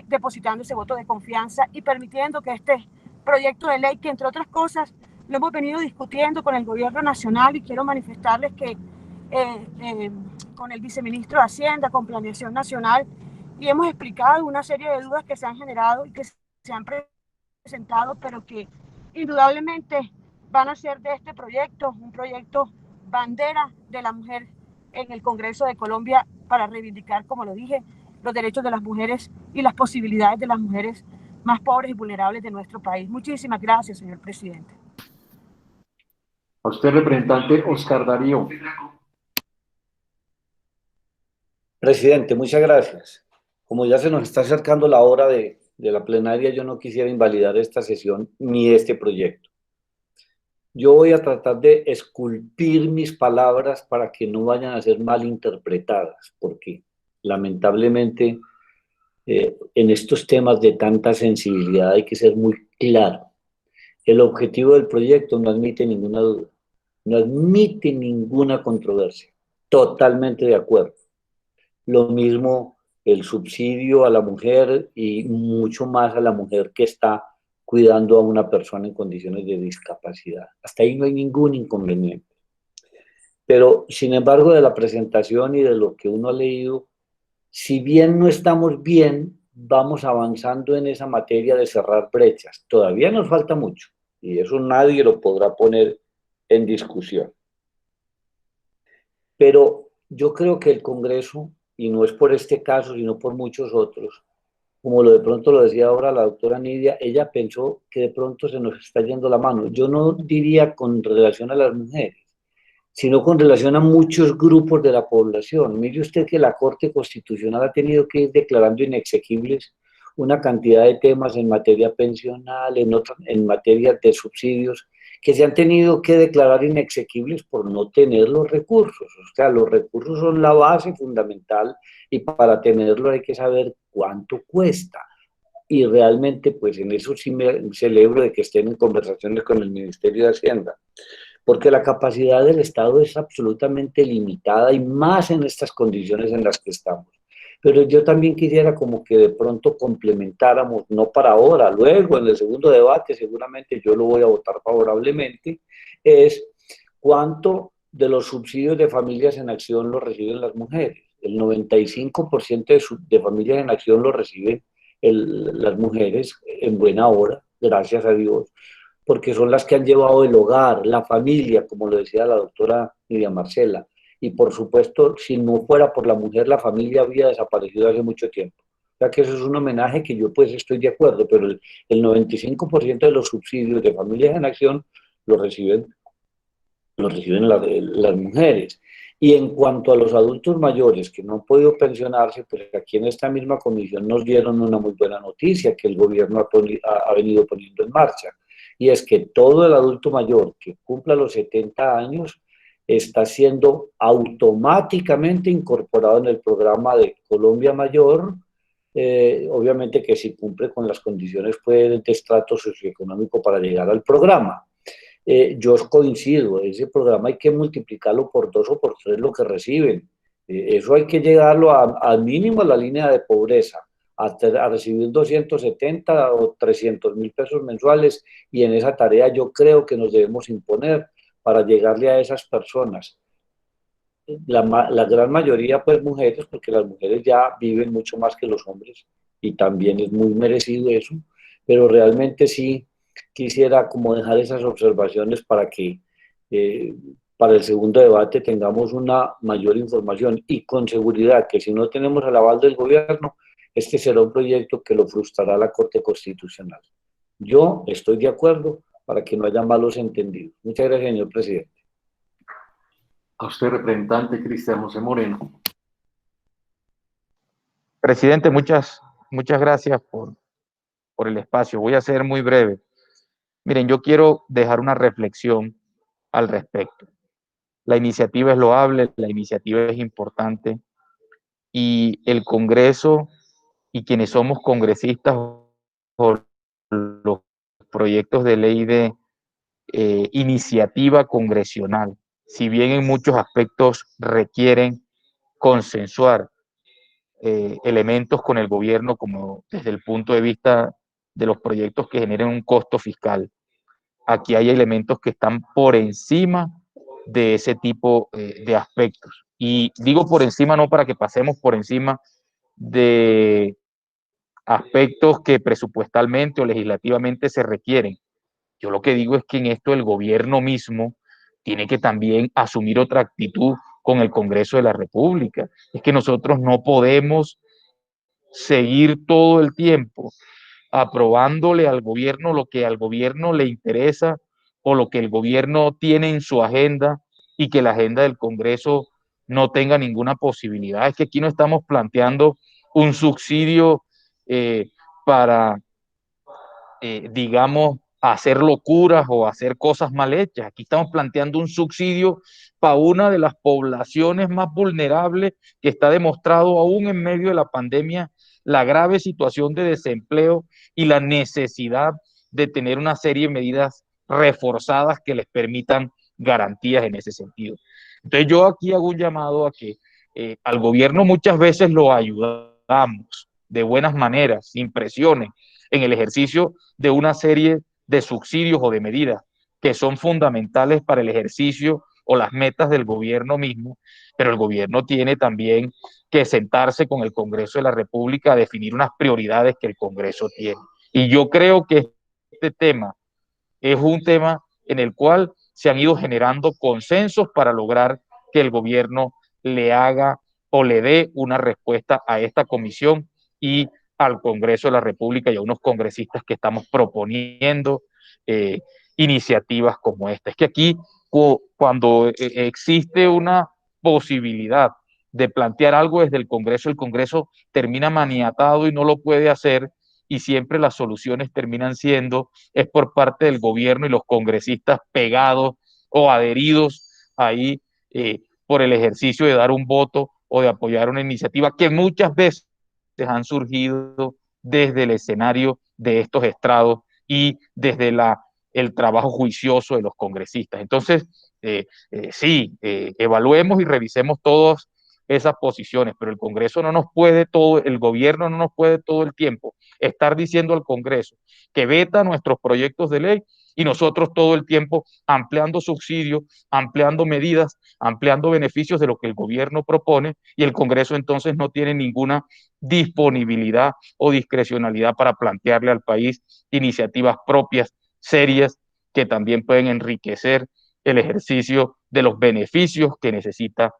depositando ese voto de confianza y permitiendo que este proyecto de ley, que entre otras cosas lo hemos venido discutiendo con el gobierno nacional, y quiero manifestarles que con el viceministro de Hacienda, con Planeación Nacional, y hemos explicado una serie de dudas que se han generado y que se han presentado, pero que indudablemente van a ser de este proyecto un proyecto bandera de la mujer en el Congreso de Colombia para reivindicar, como lo dije, los derechos de las mujeres y las posibilidades de las mujeres más pobres y vulnerables de nuestro país. Muchísimas gracias, señor presidente. A usted, representante Oscar Darío. Presidente, muchas gracias. Como ya se nos está acercando la hora de la plenaria, yo no quisiera invalidar esta sesión ni este proyecto. Yo voy a tratar de esculpir mis palabras para que no vayan a ser mal interpretadas, porque lamentablemente en estos temas de tanta sensibilidad hay que ser muy claro. El objetivo del proyecto no admite ninguna duda, no admite ninguna controversia. Totalmente de acuerdo. Lo mismo el subsidio a la mujer y mucho más a la mujer que está cuidando a una persona en condiciones de discapacidad. Hasta ahí no hay ningún inconveniente. Pero, sin embargo, de la presentación y de lo que uno ha leído, si bien no estamos bien, vamos avanzando en esa materia de cerrar brechas. Todavía nos falta mucho, y eso nadie lo podrá poner en discusión. Pero yo creo que el Congreso, y no es por este caso, sino por muchos otros, como de pronto lo decía ahora la doctora Nidia, ella pensó que de pronto se nos está yendo la mano. Yo no diría con relación a las mujeres, sino con relación a muchos grupos de la población. Mire usted que la Corte Constitucional ha tenido que ir declarando inexequibles una cantidad de temas en materia pensional, en materia de subsidios, que se han tenido que declarar inexequibles por no tener los recursos. O sea, los recursos son la base fundamental y para tenerlo hay que saber cuánto cuesta. Y realmente, pues en eso sí me celebro de que estén en conversaciones con el Ministerio de Hacienda, porque la capacidad del Estado es absolutamente limitada y más en estas condiciones en las que estamos. Pero yo también quisiera como que de pronto complementáramos, no para ahora, luego en el segundo debate seguramente yo lo voy a votar favorablemente, es cuánto de los subsidios de familias en acción lo reciben las mujeres. El 95% de familias en acción lo reciben las mujeres en buena hora, gracias a Dios, porque son las que han llevado el hogar, la familia, como lo decía la doctora Nidia Marcela. Y por supuesto, si no fuera por la mujer, la familia habría desaparecido hace mucho tiempo. O sea que eso es un homenaje que yo pues estoy de acuerdo, pero el 95% de los subsidios de familias en acción lo reciben las mujeres. Y en cuanto a los adultos mayores que no han podido pensionarse, pues aquí en esta misma comisión nos dieron una muy buena noticia que el gobierno ha venido poniendo en marcha. Y es que todo el adulto mayor que cumpla los 70 años está siendo automáticamente incorporado en el programa de Colombia Mayor, obviamente que si cumple con las condiciones pues, de estrato socioeconómico para llegar al programa. Yo coincido, ese programa hay que multiplicarlo por 2 o por 3 lo que reciben. Eso hay que llegarlo al mínimo a la línea de pobreza, a recibir 270 o 300.000 pesos mensuales, y en esa tarea yo creo que nos debemos imponer para llegarle a esas personas. La gran mayoría pues mujeres, porque las mujeres ya viven mucho más que los hombres y también es muy merecido eso, pero realmente sí quisiera como dejar esas observaciones para que para el segundo debate tengamos una mayor información y con seguridad que si no tenemos el aval del gobierno, este será un proyecto que lo frustrará la Corte Constitucional. Yo estoy de acuerdo para que no haya malos entendidos. Muchas gracias, señor presidente. A usted, representante Cristian José Moreno. Presidente, muchas gracias por el espacio. Voy a ser muy breve. Miren, yo quiero dejar una reflexión al respecto. La iniciativa es loable, la iniciativa es importante y el Congreso y quienes somos congresistas o los proyectos de ley de iniciativa congresional, si bien en muchos aspectos requieren consensuar elementos con el gobierno, como desde el punto de vista de los proyectos que generen un costo fiscal, aquí hay elementos que están por encima de ese tipo de aspectos. Y digo por encima no para que pasemos por encima de aspectos que presupuestalmente o legislativamente se requieren. Yo lo que digo es que en esto el gobierno mismo tiene que también asumir otra actitud con el Congreso de la República. Es que nosotros no podemos seguir todo el tiempo aprobándole al gobierno lo que al gobierno le interesa o lo que el gobierno tiene en su agenda y que la agenda del Congreso no tenga ninguna posibilidad. Es que aquí no estamos planteando un subsidio para, digamos, hacer locuras o hacer cosas mal hechas. Aquí estamos planteando un subsidio para una de las poblaciones más vulnerables que está demostrado aún en medio de la pandemia, la grave situación de desempleo y la necesidad de tener una serie de medidas reforzadas que les permitan garantías en ese sentido. Entonces yo aquí hago un llamado a que al gobierno muchas veces lo ayudamos de buenas maneras, sin presiones, en el ejercicio de una serie de subsidios o de medidas que son fundamentales para el ejercicio o las metas del gobierno mismo, pero el gobierno tiene también que sentarse con el Congreso de la República a definir unas prioridades que el Congreso tiene. Y yo creo que este tema es un tema en el cual se han ido generando consensos para lograr que el gobierno le haga o le dé una respuesta a esta comisión y al Congreso de la República y a unos congresistas que estamos proponiendo iniciativas como esta. Es que aquí, cuando existe una posibilidad de plantear algo desde el Congreso termina maniatado y no lo puede hacer, y siempre las soluciones terminan siendo es por parte del gobierno y los congresistas pegados o adheridos ahí por el ejercicio de dar un voto o de apoyar una iniciativa que muchas veces han surgido desde el escenario de estos estrados y desde el trabajo juicioso de los congresistas. Entonces, sí, evaluemos y revisemos todas esas posiciones, pero el Congreso no nos puede todo, el gobierno no nos puede todo el tiempo estar diciendo al Congreso que veta nuestros proyectos de ley y nosotros todo el tiempo ampliando subsidios, ampliando medidas, ampliando beneficios de lo que el gobierno propone, y el Congreso entonces no tiene ninguna disponibilidad o discrecionalidad para plantearle al país iniciativas propias, serias, que también pueden enriquecer el ejercicio de los beneficios que necesita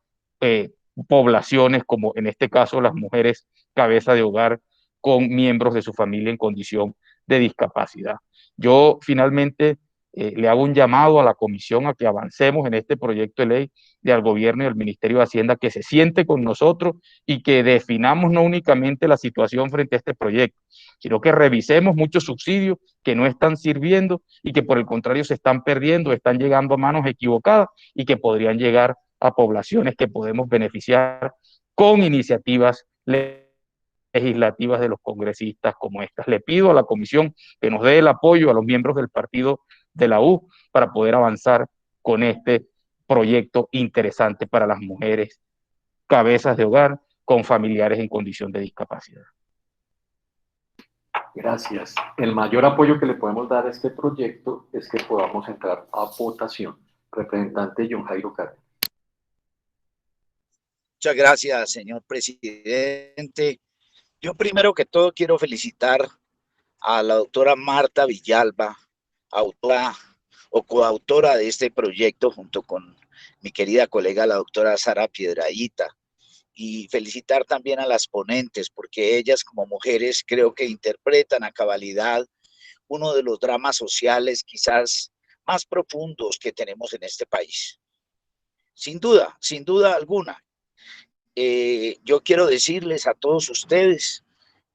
poblaciones, como en este caso las mujeres cabeza de hogar con miembros de su familia en condición de discapacidad. Yo finalmente le hago un llamado a la comisión a que avancemos en este proyecto de ley, y al gobierno y al Ministerio de Hacienda que se siente con nosotros y que definamos no únicamente la situación frente a este proyecto, sino que revisemos muchos subsidios que no están sirviendo y que por el contrario se están perdiendo, están llegando a manos equivocadas y que podrían llegar a poblaciones que podemos beneficiar con iniciativas legislativas de los congresistas como estas. Le pido a la comisión que nos dé el apoyo a los miembros del partido de la U para poder avanzar con este proyecto interesante para las mujeres cabezas de hogar con familiares en condición de discapacidad. Gracias. El mayor apoyo que le podemos dar a este proyecto es que podamos entrar a votación. Representante John Jairo Cárdenas. Muchas gracias, señor presidente. Yo primero que todo quiero felicitar a la doctora Marta Villalba, autora o coautora de este proyecto, junto con mi querida colega, la doctora Sara Piedrahita, y felicitar también a las ponentes, porque ellas como mujeres creo que interpretan a cabalidad uno de los dramas sociales quizás más profundos que tenemos en este país. Sin duda alguna. Yo quiero decirles a todos ustedes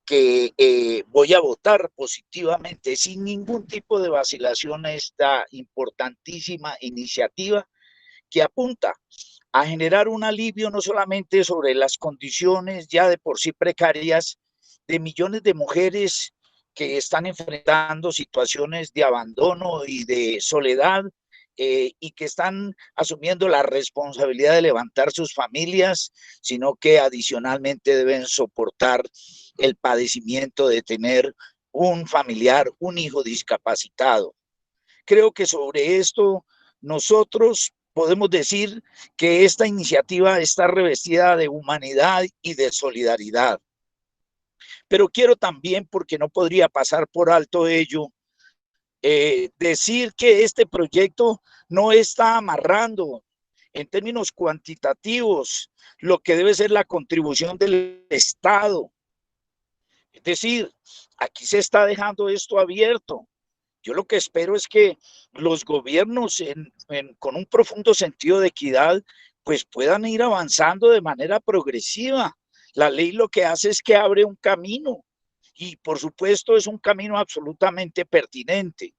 que voy a votar positivamente, sin ningún tipo de vacilación, a esta importantísima iniciativa que apunta a generar un alivio no solamente sobre las condiciones ya de por sí precarias de millones de mujeres que están enfrentando situaciones de abandono y de soledad, y que están asumiendo la responsabilidad de levantar sus familias, sino que adicionalmente deben soportar el padecimiento de tener un familiar, un hijo discapacitado. Creo que sobre esto nosotros podemos decir que esta iniciativa está revestida de humanidad y de solidaridad. Pero quiero también, porque no podría pasar por alto ello, decir que este proyecto no está amarrando en términos cuantitativos lo que debe ser la contribución del Estado. Es decir, aquí se está dejando esto abierto. Yo lo que espero es que los gobiernos con un profundo sentido de equidad pues puedan ir avanzando de manera progresiva. La ley lo que hace es que abre un camino, y por supuesto es un camino absolutamente pertinente.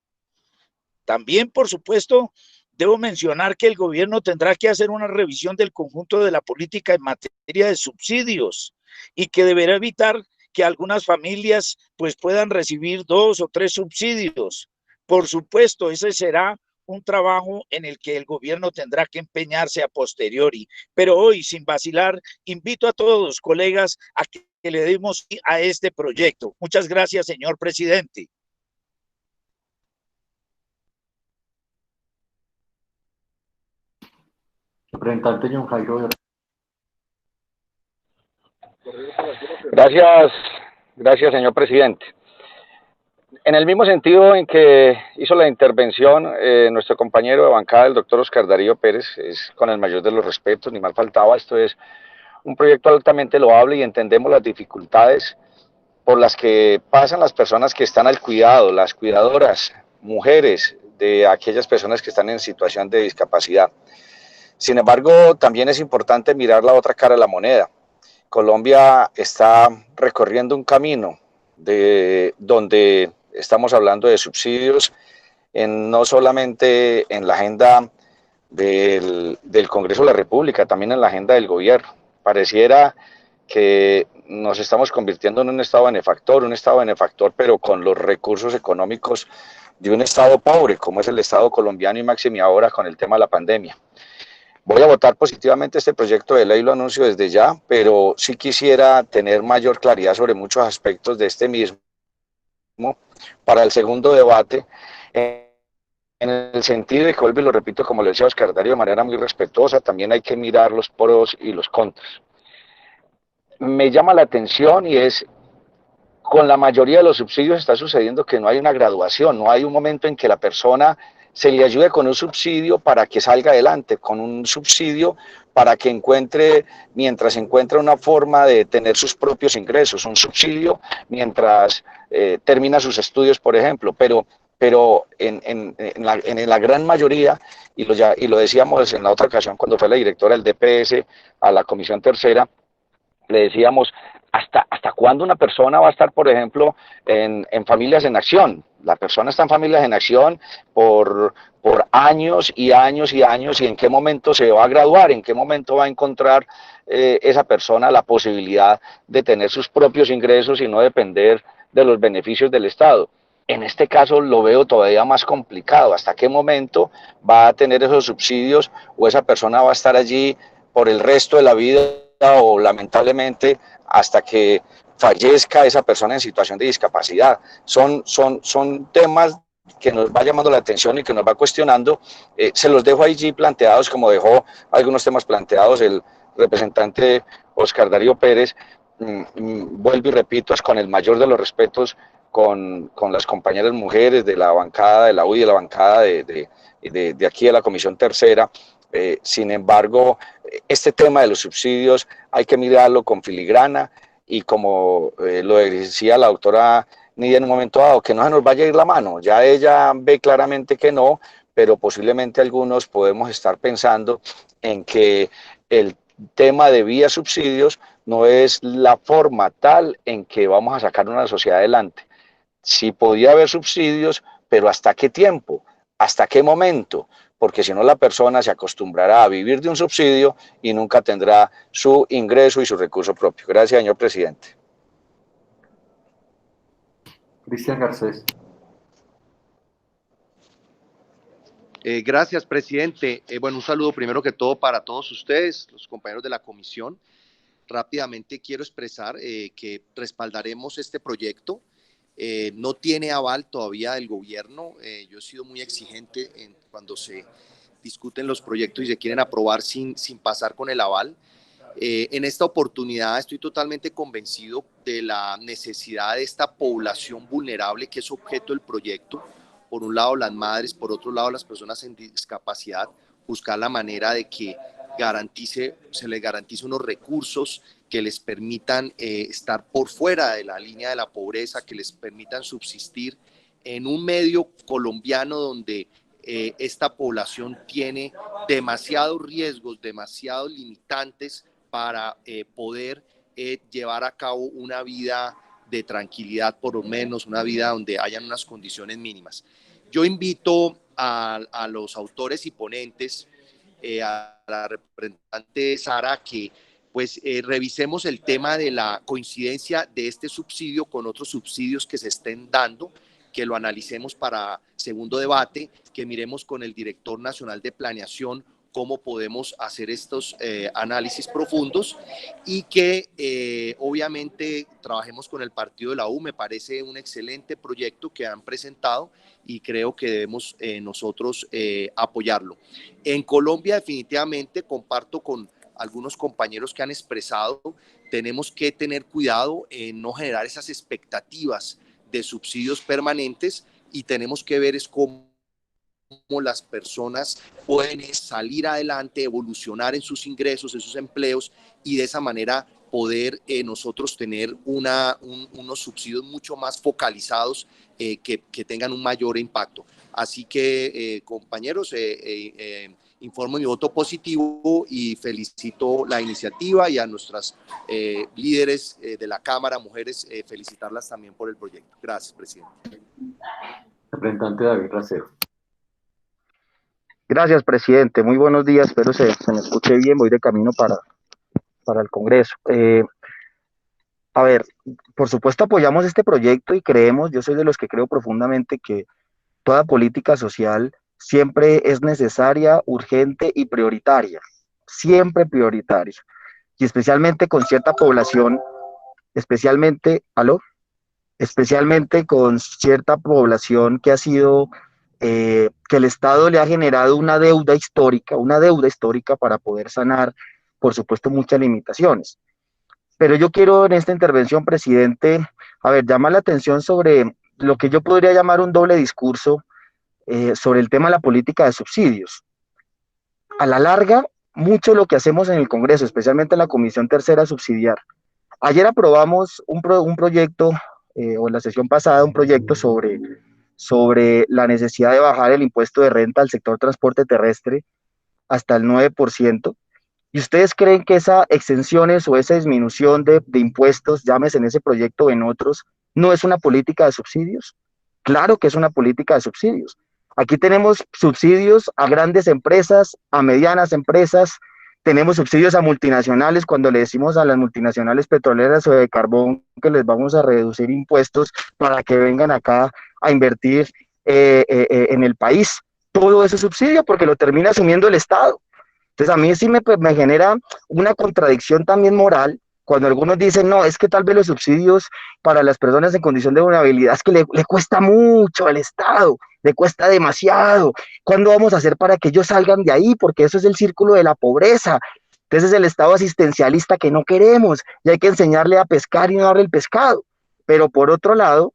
También, por supuesto, debo mencionar que el gobierno tendrá que hacer una revisión del conjunto de la política en materia de subsidios, y que deberá evitar que algunas familias pues puedan recibir 2 o 3 subsidios. Por supuesto, ese será un trabajo en el que el gobierno tendrá que empeñarse a posteriori. Pero hoy, sin vacilar, invito a todos los colegas a que le demos a este proyecto. Muchas gracias, señor presidente. Representante John Jairo. Gracias, señor presidente. En el mismo sentido en que hizo la intervención nuestro compañero de bancada, el doctor Oscar Darío Pérez, es con el mayor de los respetos, ni mal faltaba, esto es un proyecto altamente loable y entendemos las dificultades por las que pasan las personas que están al cuidado, las cuidadoras, mujeres de aquellas personas que están en situación de discapacidad. Sin embargo, también es importante mirar la otra cara de la moneda. Colombia está recorriendo un camino donde estamos hablando de subsidios, no solamente en la agenda del Congreso de la República, también en la agenda del gobierno. Pareciera que nos estamos convirtiendo en un Estado benefactor, pero con los recursos económicos de un Estado pobre, como es el Estado colombiano y máxime ahora con el tema de la pandemia. Voy a votar positivamente este proyecto de ley, lo anuncio desde ya, pero sí quisiera tener mayor claridad sobre muchos aspectos de este mismo para el segundo debate, en el sentido de que, vuelvo y lo repito, como lo decía Oscar Darío, de manera muy respetuosa, también hay que mirar los pros y los contras. Me llama la atención y es, con la mayoría de los subsidios está sucediendo que no hay una graduación, no hay un momento en que la persona se le ayude con un subsidio para que salga adelante, con un subsidio para que mientras encuentra una forma de tener sus propios ingresos, un subsidio mientras termina sus estudios, por ejemplo, pero en la gran mayoría, y lo decíamos en la otra ocasión cuando fue la directora del DPS a la Comisión Tercera, le decíamos, ¿hasta cuándo una persona va a estar, por ejemplo, en Familias en Acción? La persona está en Familias en Acción por años y años y años, y ¿en qué momento se va a graduar? ¿En qué momento va a encontrar esa persona la posibilidad de tener sus propios ingresos y no depender de los beneficios del Estado? En este caso lo veo todavía más complicado. ¿Hasta qué momento va a tener esos subsidios o esa persona va a estar allí por el resto de la vida o lamentablemente hasta que fallezca esa persona en situación de discapacidad? Son temas que nos va llamando la atención y que nos va cuestionando. Se los dejo allí planteados, como dejó algunos temas planteados el representante Oscar Darío Pérez. Vuelvo y repito, es con el mayor de los respetos con las compañeras mujeres de la bancada de la U y de la bancada de aquí de la Comisión Tercera. Sin embargo, este tema de los subsidios hay que mirarlo con filigrana y como lo decía la doctora Nidia en un momento dado, que no se nos vaya a ir la mano. Ya ella ve claramente que no, pero posiblemente algunos podemos estar pensando en que el tema de vía subsidios no es la forma tal en que vamos a sacar una sociedad adelante. Sí podía haber subsidios, pero ¿hasta qué tiempo? ¿Hasta qué momento? Porque si no la persona se acostumbrará a vivir de un subsidio y nunca tendrá su ingreso y su recurso propio. Gracias, señor presidente. Cristian Garcés. Gracias, presidente. Bueno, un saludo primero que todo para todos ustedes, los compañeros de la comisión. Rápidamente quiero expresar que respaldaremos este proyecto. No tiene aval todavía del gobierno. Yo he sido muy exigente cuando se discuten los proyectos y se quieren aprobar sin pasar con el aval. En esta oportunidad estoy totalmente convencido de la necesidad de esta población vulnerable que es objeto del proyecto. Por un lado las madres, por otro lado las personas en discapacidad, buscar la manera de que se les garantice unos recursos que les permitan estar por fuera de la línea de la pobreza, que les permitan subsistir en un medio colombiano donde esta población tiene demasiados riesgos, demasiados limitantes para poder llevar a cabo una vida de tranquilidad, por lo menos una vida donde hayan unas condiciones mínimas. Yo invito a los autores y ponentes, a la representante Sara, que pues revisemos el tema de la coincidencia de este subsidio con otros subsidios que se estén dando, que lo analicemos para segundo debate, que miremos con el director nacional de planeación cómo podemos hacer estos análisis profundos y que obviamente trabajemos con el partido de la U. Me parece un excelente proyecto que han presentado y creo que debemos nosotros apoyarlo. En Colombia definitivamente comparto con algunos compañeros que han expresado, tenemos que tener cuidado en no generar esas expectativas de subsidios permanentes, y tenemos que ver es cómo las personas pueden salir adelante, evolucionar en sus ingresos, en sus empleos, y de esa manera poder nosotros tener unos subsidios mucho más focalizados que tengan un mayor impacto. Así que, compañeros, informo mi voto positivo y felicito la iniciativa, y a nuestras líderes de la Cámara, mujeres, felicitarlas también por el proyecto. Gracias, presidente. Representante David Racero. Gracias, presidente. Muy buenos días. Espero se me escuche bien. Voy de camino para el Congreso. A ver, por supuesto apoyamos este proyecto y creemos, yo soy de los que creo profundamente que toda política social siempre es necesaria, urgente y prioritaria. Siempre prioritaria. Y especialmente con cierta población, especialmente con cierta población que ha sido, que el Estado le ha generado una deuda histórica para poder sanar, por supuesto, muchas limitaciones. Pero yo quiero en esta intervención, presidente, llamar la atención sobre lo que yo podría llamar un doble discurso sobre el tema de la política de subsidios. A la larga, mucho lo que hacemos en el Congreso, especialmente en la Comisión Tercera, subsidiar. Ayer aprobamos un proyecto, o en la sesión pasada, un proyecto sobre la necesidad de bajar el impuesto de renta al sector transporte terrestre hasta el 9%. ¿Y ustedes creen que esas exenciones o esa disminución de impuestos, llámese en ese proyecto o en otros, no es una política de subsidios? Claro que es una política de subsidios. Aquí tenemos subsidios a grandes empresas, a medianas empresas, tenemos subsidios a multinacionales cuando le decimos a las multinacionales petroleras o de carbón que les vamos a reducir impuestos para que vengan acá a invertir en el país. Todo eso es subsidio porque lo termina asumiendo el Estado. Entonces a mí sí me genera una contradicción también moral cuando algunos dicen, no, es que tal vez los subsidios para las personas en condición de vulnerabilidad es que le cuesta mucho al Estado, le cuesta demasiado. ¿Cuándo vamos a hacer para que ellos salgan de ahí? Porque eso es el círculo de la pobreza. Entonces es el Estado asistencialista que no queremos y hay que enseñarle a pescar y no darle el pescado. Pero por otro lado,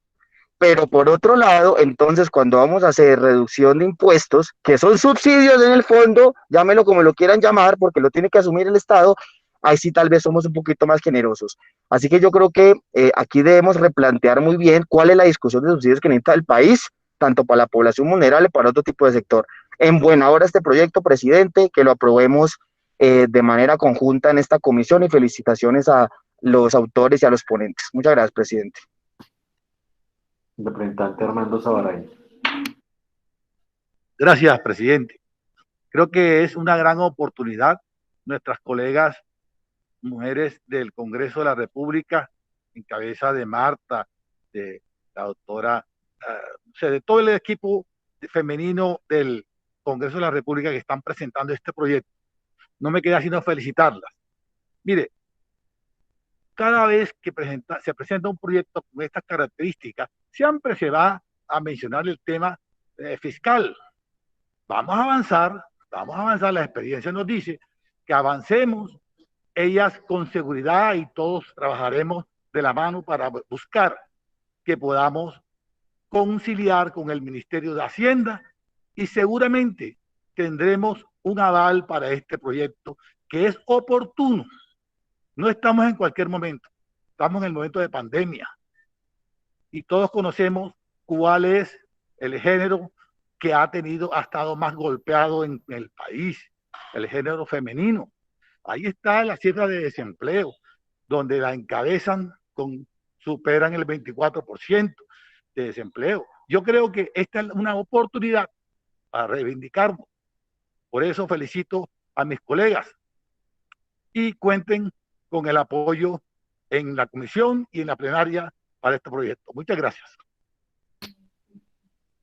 entonces, cuando vamos a hacer reducción de impuestos, que son subsidios en el fondo, llámelo como lo quieran llamar, porque lo tiene que asumir el Estado, ahí sí tal vez somos un poquito más generosos. Así que yo creo que aquí debemos replantear muy bien cuál es la discusión de subsidios que necesita el país, tanto para la población vulnerable, para otro tipo de sector. En buena hora este proyecto, presidente, que lo aprobemos de manera conjunta en esta comisión, y felicitaciones a los autores y a los ponentes. Muchas gracias, presidente. Representante Armando Sabarain. Gracias, presidente. Creo que es una gran oportunidad. Nuestras colegas mujeres del Congreso de la República, en cabeza de Marta, de la doctora, de todo el equipo femenino del Congreso de la República que están presentando este proyecto. No me queda sino felicitarlas. Mire, cada vez que se presenta un proyecto con estas características, siempre se va a mencionar el tema fiscal. Vamos a avanzar, la experiencia nos dice que avancemos, ellas con seguridad, y todos trabajaremos de la mano para buscar que podamos conciliar con el Ministerio de Hacienda, y seguramente tendremos un aval para este proyecto que es oportuno. No estamos en cualquier momento, estamos en el momento de pandemia y todos conocemos cuál es el género que ha estado más golpeado en el país, el género femenino. Ahí está la cifra de desempleo, donde la encabezan superan el 24% de desempleo. Yo creo que esta es una oportunidad para reivindicarnos. Por eso felicito a mis colegas y cuenten con el apoyo en la comisión y en la plenaria para este proyecto. Muchas gracias.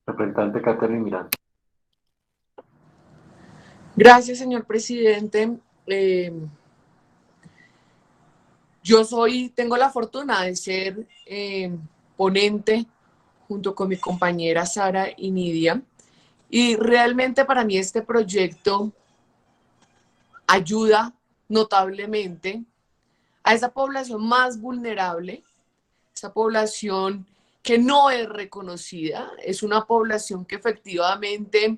Representante Catherine Miranda. Gracias, señor presidente. Tengo la fortuna de ser ponente junto con mi compañera Sara y Nidia, y realmente para mí este proyecto ayuda notablemente a esa población más vulnerable, esa población que no es reconocida, es una población que efectivamente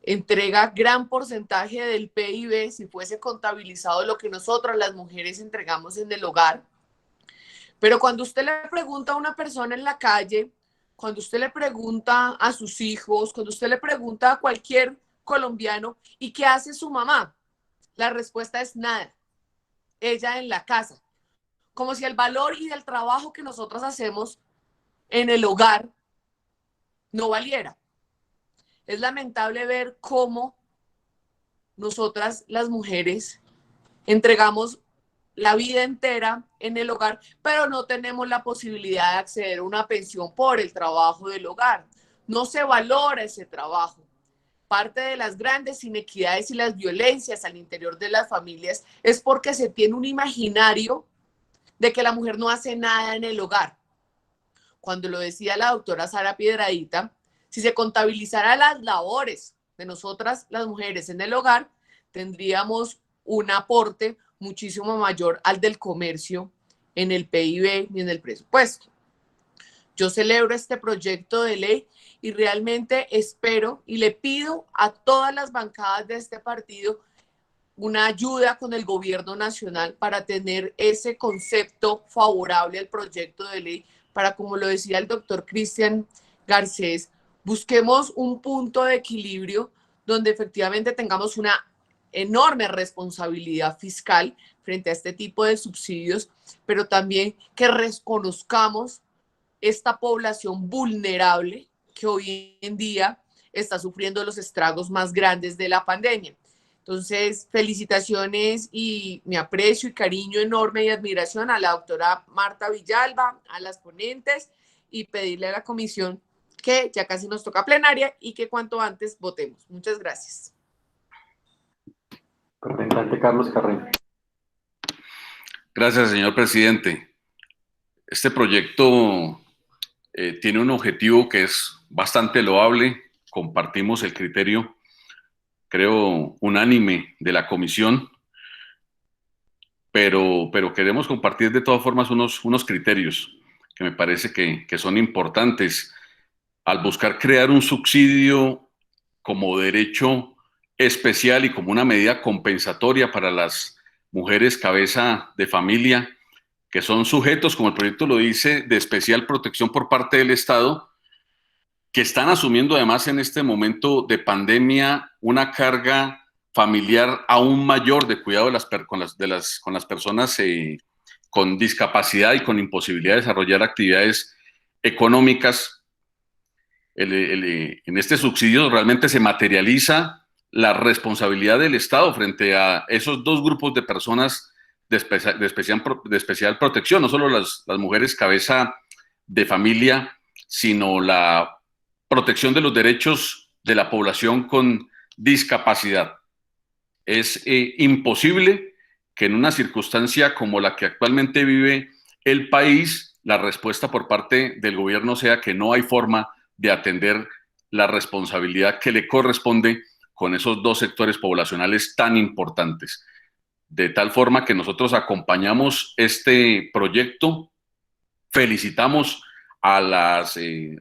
entrega gran porcentaje del PIB si fuese contabilizado lo que nosotras las mujeres entregamos en el hogar. Pero cuando usted le pregunta a una persona en la calle, cuando usted le pregunta a sus hijos, cuando usted le pregunta a cualquier colombiano, ¿y qué hace su mamá? La respuesta es nada. Ella en la casa. Como si el valor y el trabajo que nosotras hacemos en el hogar no valiera. Es lamentable ver cómo nosotras las mujeres entregamos la vida entera en el hogar, pero no tenemos la posibilidad de acceder a una pensión por el trabajo del hogar. No se valora ese trabajo. Parte de las grandes inequidades y las violencias al interior de las familias es porque se tiene un imaginario de que la mujer no hace nada en el hogar. Cuando lo decía la doctora Sara Piedradita, si se contabilizaran las labores de nosotras las mujeres en el hogar, tendríamos un aporte muchísimo mayor al del comercio en el PIB y en el presupuesto. Yo celebro este proyecto de ley y realmente espero y le pido a todas las bancadas de este partido una ayuda con el gobierno nacional para tener ese concepto favorable al proyecto de ley, para, como lo decía el doctor Cristian Garcés, busquemos un punto de equilibrio donde efectivamente tengamos una enorme responsabilidad fiscal frente a este tipo de subsidios, pero también que reconozcamos esta población vulnerable que hoy en día está sufriendo los estragos más grandes de la pandemia. Entonces, felicitaciones y mi aprecio y cariño enorme y admiración a la doctora Marta Villalba, a las ponentes, y pedirle a la comisión que ya casi nos toca plenaria y que cuanto antes votemos. Muchas gracias. Representante Carlos Carreño. Gracias, señor presidente. Este proyecto tiene un objetivo que es bastante loable. Compartimos el criterio, creo, unánime de la comisión, pero queremos compartir de todas formas unos criterios que me parece que son importantes al buscar crear un subsidio como derecho especial y como una medida compensatoria para las mujeres cabeza de familia, que son sujetos, como el proyecto lo dice, de especial protección por parte del Estado, que están asumiendo además en este momento de pandemia una carga familiar aún mayor de cuidado con las personas con discapacidad y con imposibilidad de desarrollar actividades económicas. En este subsidio realmente se materializa la responsabilidad del Estado frente a esos dos grupos de personas de especial protección, no solo las mujeres cabeza de familia, sino la protección de los derechos de la población con discapacidad. Es imposible que en una circunstancia como la que actualmente vive el país, la respuesta por parte del gobierno sea que no hay forma de atender la responsabilidad que le corresponde con esos dos sectores poblacionales tan importantes. De tal forma que nosotros acompañamos este proyecto, felicitamos a las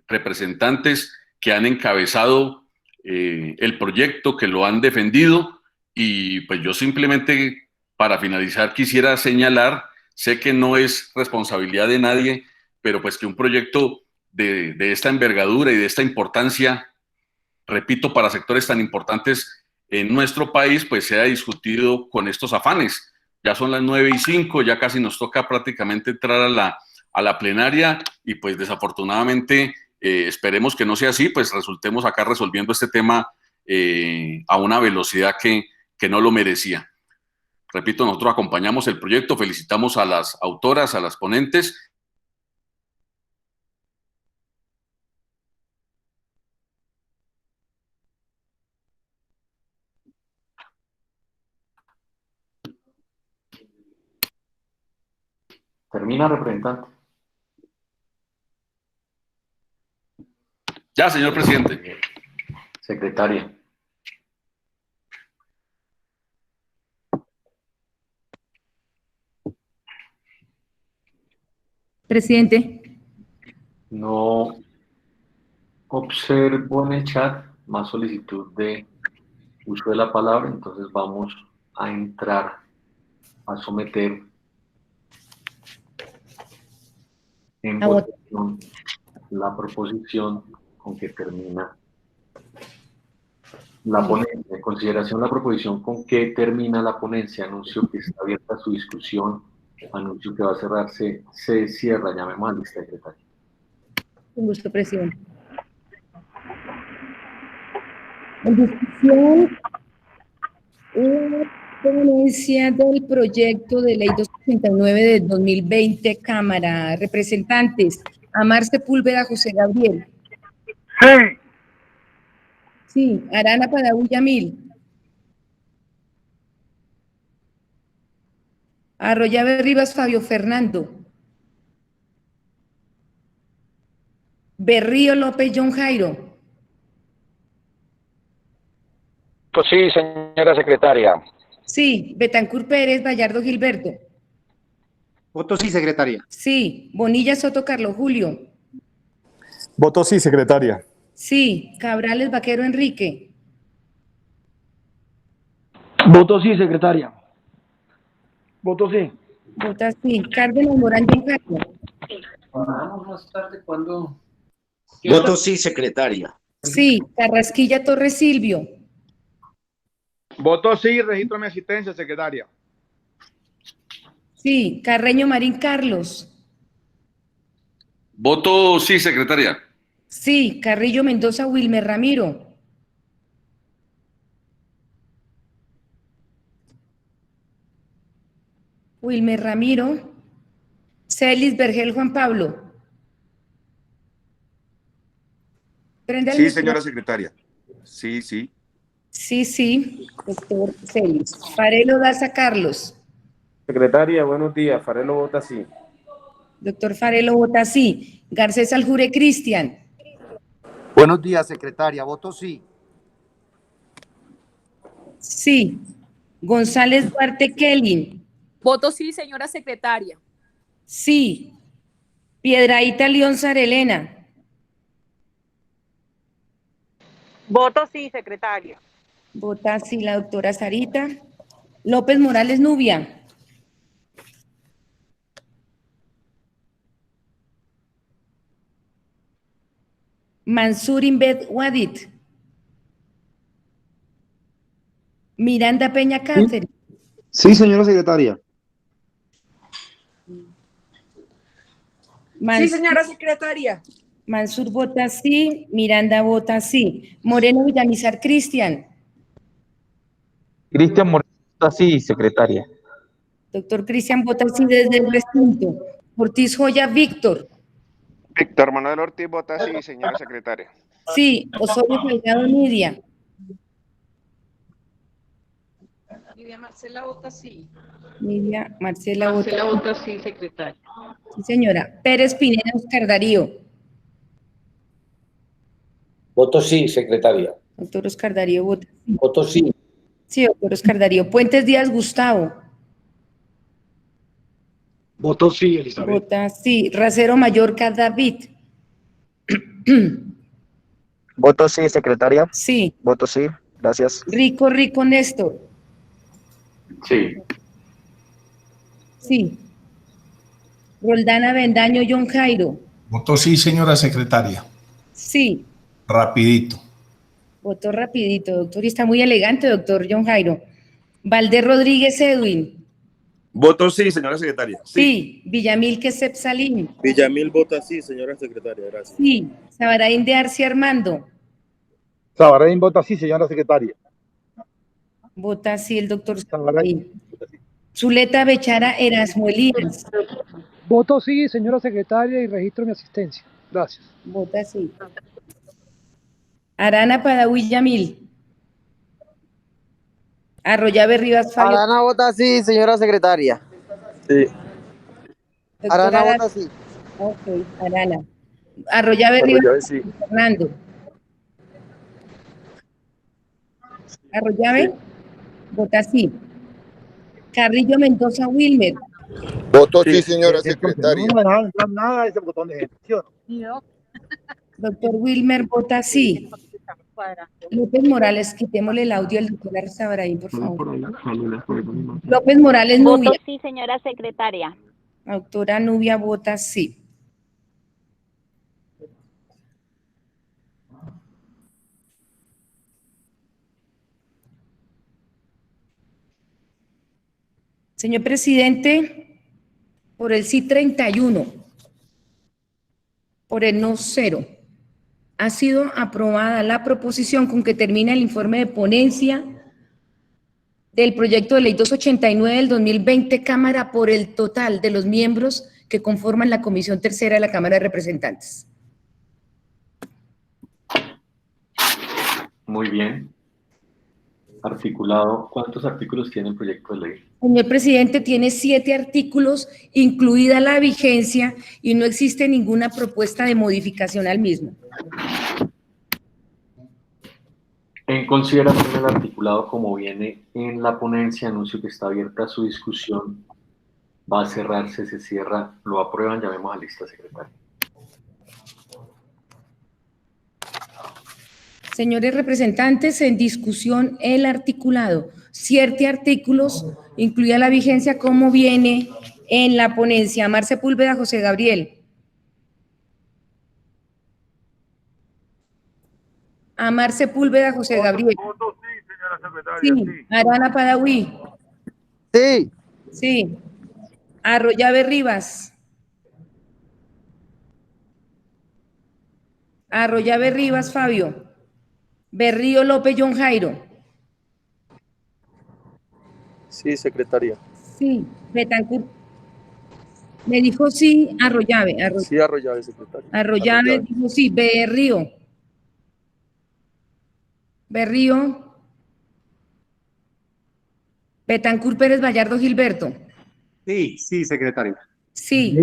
representantes que han encabezado el proyecto, que lo han defendido, y pues yo simplemente para finalizar quisiera señalar, sé que no es responsabilidad de nadie, pero pues que un proyecto de esta envergadura y de esta importancia, repito, para sectores tan importantes en nuestro país, pues sea discutido con estos afanes. Ya son las 9:05, ya casi nos toca prácticamente entrar a la plenaria y pues desafortunadamente esperemos que no sea así, pues resultemos acá resolviendo este tema a una velocidad que no lo merecía. Repito, nosotros acompañamos el proyecto, felicitamos a las autoras, a las ponentes. Termina, representante. Ya, señor presidente. Secretaria. Presidente. No observo en el chat más solicitud de uso de la palabra, entonces vamos a entrar a someter en votación la proposición con que termina la ponencia. En consideración la proposición con que termina la ponencia, anuncio que está abierta su discusión, anuncio que va a cerrarse, se cierra. Llamemos al secretario. Con gusto, presidente. En discusión, ponencia del proyecto de ley 289 de 2020, Cámara. Representantes, Amar Sepúlveda, José Gabriel. Sí. Sí, Arana Padaú Yamil. Arroyave Rivas Fabio Fernando. Berrío López John Jairo. Pues sí, señora secretaria. Sí, Betancur Pérez Gallardo Gilberto. Voto sí, secretaria. Sí, Bonilla Soto Carlos Julio. Voto sí, secretaria. Sí, Cabrales Vaquero Enrique. Voto sí, secretaria. Voto sí. Vota sí. Cárdenas Morán John Jairo. Vamos más tarde cuando... Voto sí, secretaria. Sí, Carrasquilla Torres Silvio. Voto sí, registro mi asistencia, secretaria. Sí, Carreño Marín Carlos. Voto sí, secretaria. Sí, Carrillo Mendoza Wilmer Ramiro. Wilmer Ramiro. Celis Vergel Juan Pablo. Prende el Sí, micrófono. señora secretaria. Sí, sí. Sí, sí, doctor Celis. Farelo Daza Carlos. Secretaria, buenos días. Farelo vota sí. Doctor Farelo vota sí. Garcés Aljure Cristian. Buenos días, secretaria. Voto sí. Sí. González Duarte Kelly. Voto sí, señora secretaria. Sí. Piedraíta León Sarelena. Voto sí, secretaria. Vota sí la doctora Sarita. López Morales Nubia. Mansur Inbet Wadit. Miranda Peña Cáceres. Sí, señora secretaria. Sí, señora secretaria. Mansur vota sí, Miranda vota sí. Moreno Villamizar Cristian. Cristian Moreno vota sí, secretaria. Doctor Cristian vota sí desde el recinto. Ortiz Joya Víctor. Víctor Manuel Ortiz vota sí, señora secretaria. Sí. Osorio Salgado Nidia. Nidia Marcela vota sí. Nidia Marcela vota sí, secretaria. sí, señora. Pérez Pineda Oscar Darío. Voto sí, secretaria. Doctor Oscar Darío vota sí. Voto sí. Sí, doctor Oscar Darío. Puentes Díaz Gustavo. Voto sí, Elizabeth. Vota sí. Racero Mallorca David. Voto sí, secretaria. Sí. Voto sí, gracias. Rico Néstor. Sí. Sí. Roldana Bendaño John Jairo. Voto sí, señora secretaria. Sí. Rapidito. Votó rapidito, doctor. Y está muy elegante, doctor John Jairo. Valdés Rodríguez Edwin. Voto sí, señora secretaria. Sí. Villamil Quesep Salín. Villamil vota sí, señora secretaria. Gracias. Sí. Sabaraín de Arce Armando. Sabaraín vota sí, señora secretaria. Vota sí el doctor Sabaraín. Zuleta Bechara Erasmo Elías. Voto sí, señora secretaria, y registro mi asistencia. Gracias. Vota sí. Arana Padaví Yamil. Arroyave Rivas Fabio. Arana vota sí, señora secretaria. Sí. Arana vota sí. Ok, Arana. Arroyave Rivas sí. Fernando. Arroyave. Vota sí. Carrillo Mendoza Wilmer. Voto sí, señora secretaria. No me dejan entrar nada de ese botón de gente, ¿sí o no? Doctor Wilmer vota sí. López Morales, quitémosle el audio al doctor Arzabraín, por favor. López Morales Nubia. Voto sí, señora secretaria. Doctora Nubia vota sí. Señor presidente, por el sí 31, por el no 0, ha sido aprobada la proposición con que termina el informe de ponencia del proyecto de ley 289 del 2020, Cámara, por el total de los miembros que conforman la Comisión Tercera de la Cámara de Representantes. Muy bien. Articulado, ¿cuántos artículos tiene el proyecto de ley? Señor presidente, tiene 7 artículos, incluida la vigencia, y no existe ninguna propuesta de modificación al mismo. En consideración del articulado como viene en la ponencia, anuncio que está abierta su discusión. Va a cerrarse, se cierra, lo aprueban, llamemos a lista secretaria. Señores representantes, en discusión el articulado. 7 artículos, incluida la vigencia como viene en la ponencia. Amar Sepúlveda, José Gabriel. Amar Sepúlveda, José Gabriel. Voto sí, señora secretaria. Sí. Arana Padaví. Sí. Sí. Arroyave Rivas. Arroyave Rivas, Fabio. Berrío López John Jairo. Sí, secretaria. Sí. Betancourt. Me dijo sí, Arroyave. Sí, Arroyave, secretaria. Arroyave dijo sí. Berrío. Berrío. Betancourt Pérez Vallardo Gilberto. Sí, sí, secretaria. Sí.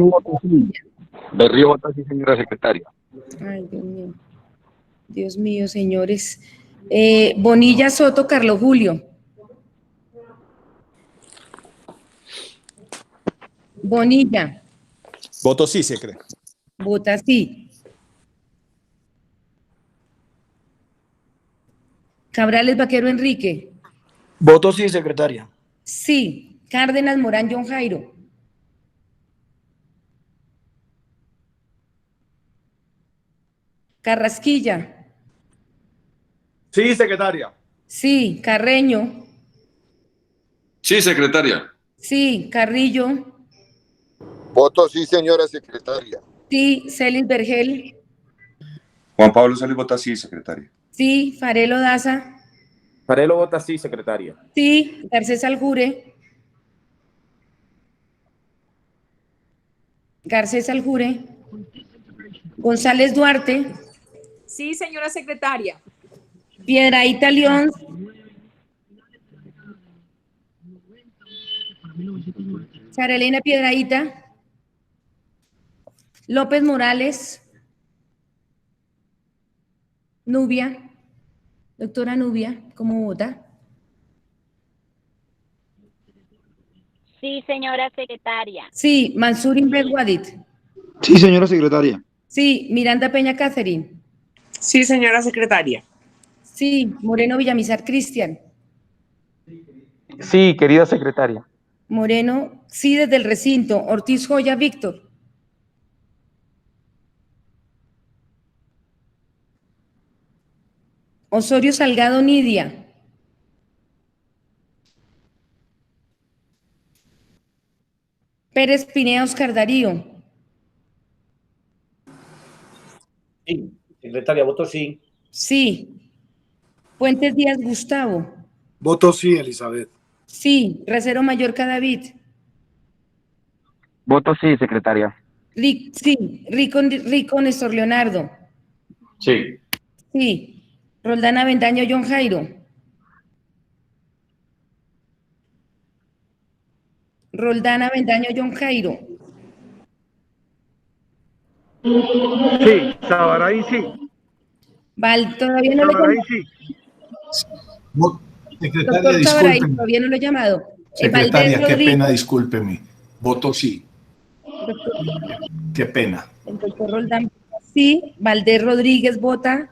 Berrío vota sí, señora secretaria. Ay, Dios mío. Dios mío, señores. Bonilla Soto, Carlos Julio. Bonilla. Voto sí, secre. Vota sí. Cabrales Vaquero Enrique. Voto sí, secretaria. Sí. Cárdenas Morán John Jairo. Carrasquilla. Sí, secretaria. Sí. Carreño. Sí, secretaria. Sí. Carrillo. Voto sí, señora secretaria. Sí. Celis Vergel. Juan Pablo Celis vota sí, secretaria. Sí. Farelo Daza. Farelo vota sí, secretaria. Sí. Garcés Aljure. Garcés Aljure. González Duarte. Sí, señora secretaria. Piedrahíta León. Sara Elena Piedrahíta. López Morales. Nubia. Doctora Nubia, ¿cómo vota? Sí, señora secretaria. Sí. Mansur Inver Wadid. Sí, señora secretaria. Sí. Miranda Peña Catherine. Sí, señora secretaria. Sí. Moreno Villamizar Cristian. Sí, querida secretaria. Moreno, sí, desde el recinto. Ortiz Joya Víctor. Osorio Salgado Nidia. Pérez Pineda Oscar Darío. Sí, secretaria, voto sí. Sí. Puentes Díaz Gustavo. Voto sí, Elizabeth. Sí. Recero Mallorca David. Voto sí, secretaria. Sí. Rico Néstor Leonardo. Sí. Sí. Roldán Avendaño John Jairo. Roldán Avendaño John Jairo. Sí, Sabaraí sí. Todavía no lo he Sabaraí llamado. sí. Secretaria, Doctor Sabaraí, discúlpeme. todavía no lo he llamado. Secretaria, Valdés qué Rodríguez. pena, discúlpeme. Voto sí. Qué pena. El doctor Roldán vota sí. Valdés Rodríguez vota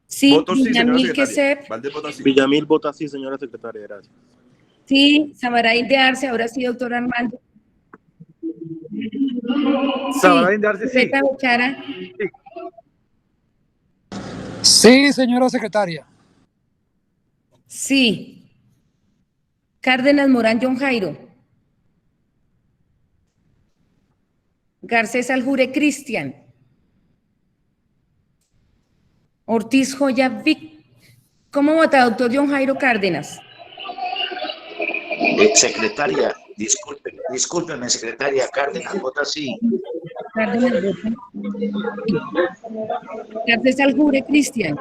sí. Voto sí, señora Villamil secretaria. Quesep Valdés vota sí. Villamil vota sí, señora secretaria. Gracias. sí. Sabarain de Arce, ahora sí, doctor Armando. Sabarain de Arce, sí. Reta Bechara. Sí, señora secretaria. Sí. Cárdenas Morán John Jairo. Garcés Aljure Cristian. Ortiz Joya Vic. ¿Cómo vota, doctor John Jairo Cárdenas? Secretaria, discúlpeme, secretaria, Cárdenas vota sí. Cárdenas vota. Garcés Aljure Cristian.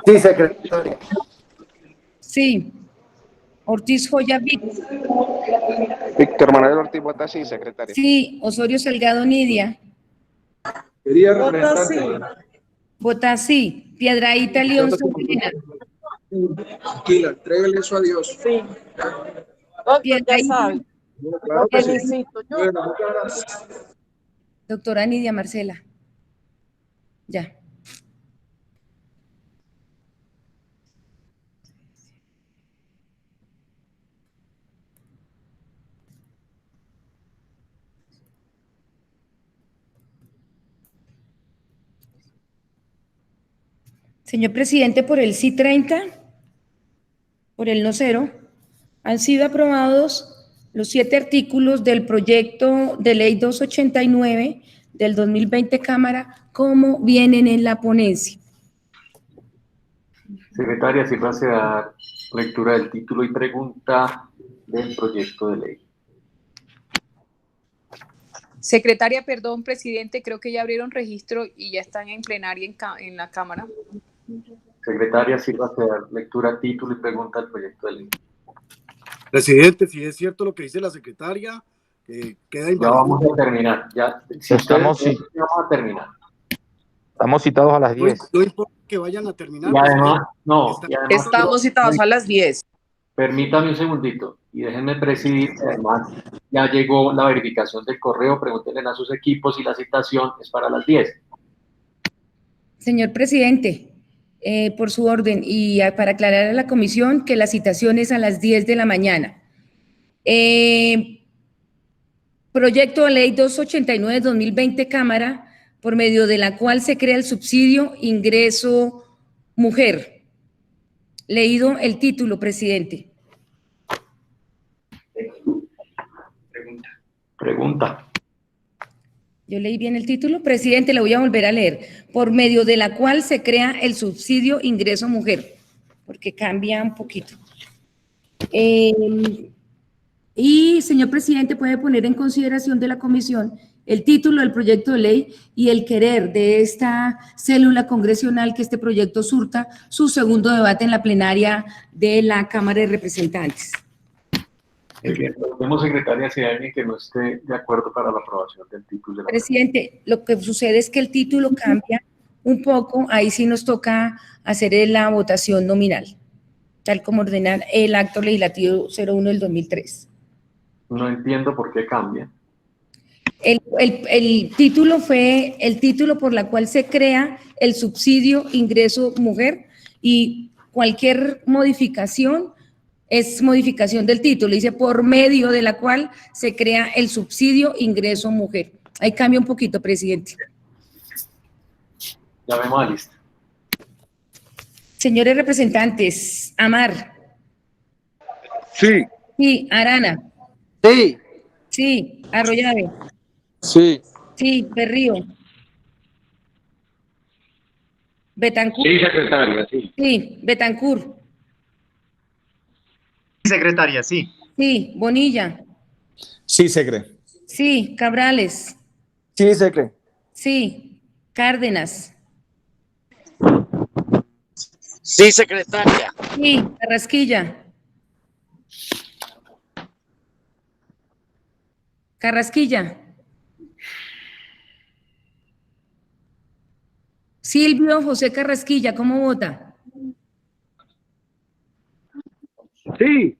Sí, secretaria. Sí. Ortiz Joya Vic. Víctor Manuel Ortiz vota sí, secretaria. Sí. Osorio Salgado Nidia. Quería Vota sí. Vota sí. Piedrahíta León Sobrina. Tranquila, entrégale eso a Dios. Sí. Piedrahíta. Claro que sí. Bueno, muchas gracias. Doctora Nidia Marcela. Ya. Señor presidente, por el sí 30, por el no 0, han sido aprobados los 7 artículos del proyecto de ley 289 del 2020 Cámara, como vienen en la ponencia. Secretaria, sírvase a dar lectura del título y pregunta del proyecto de ley. Secretaria, perdón, presidente, creo que ya abrieron registro y ya están en plenaria en la Cámara. Secretaria, sírvase a dar lectura al título y pregunta del proyecto de ley. Presidente, si es cierto lo que dice la secretaria, queda Ya vamos a terminar. Ya, si Estamos, ustedes, vamos a terminar. Estamos citados a las 10. No importa que vayan a terminar. Y además, no, y además Estamos citados a las 10. Permítame un segundito y déjenme presidir. Además, ya llegó la verificación del correo. Pregúntenle a sus equipos si la citación es para las 10. Señor presidente, por su orden y para aclarar a la comisión que la citación es a las 10 de la mañana. Proyecto de ley 289-2020 Cámara, por medio de la cual se crea el subsidio ingreso mujer. Leído el título, presidente. Pregunta. Yo leí bien el título, presidente, le voy a volver a leer. Por medio de la cual se crea el subsidio ingreso mujer, porque cambia un poquito. Y, señor presidente, puede poner en consideración de la comisión el título del proyecto de ley y el querer de esta célula congresional que este proyecto surta su segundo debate en la plenaria de la Cámara de Representantes. Preguntemos, secretaria, si hay alguien que no esté de acuerdo para la aprobación del título. De la presidente, lo que sucede es que el título cambia un poco, ahí sí nos toca hacer la votación nominal, tal como ordenar el acto legislativo 01 del 2003. No entiendo por qué cambia. El título fue el título por la cual se crea el subsidio ingreso mujer y cualquier modificación es modificación del título, dice por medio de la cual se crea el subsidio ingreso mujer. Ahí cambia un poquito, presidente. Ya vemos la lista. Señores representantes, Amar. Sí. Sí, Arana. Sí. Sí, Arroyave. Sí. Sí, Berrío. Betancur. Sí, secretaria, sí. Sí, Betancur. Secretaria, sí. Sí, Bonilla. Sí, secre. Sí, Cabrales. Sí, secre. Sí, Cárdenas. Sí, secretaria. Sí, Carrasquilla. Carrasquilla. Silvio José Carrasquilla, ¿cómo vota? Sí.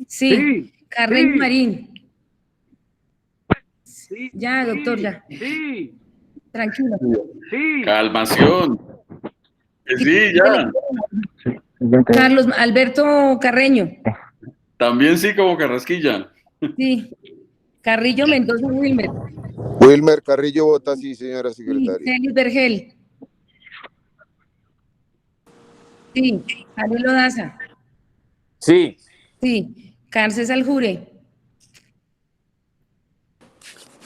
Sí. Carreño sí. Marín. Sí, Ya, doctor, ya. sí, Tranquilo. sí. Calmación. Que sí, ya. Carlos Alberto Carreño. También sí, como Carrasquilla. Sí. Carrillo Mendoza Wilmer. Wilmer Carrillo vota sí, señora Sí. secretaria. Celis Vergel. Sí. Ariel Daza. Sí. Sí. Carces Aljure.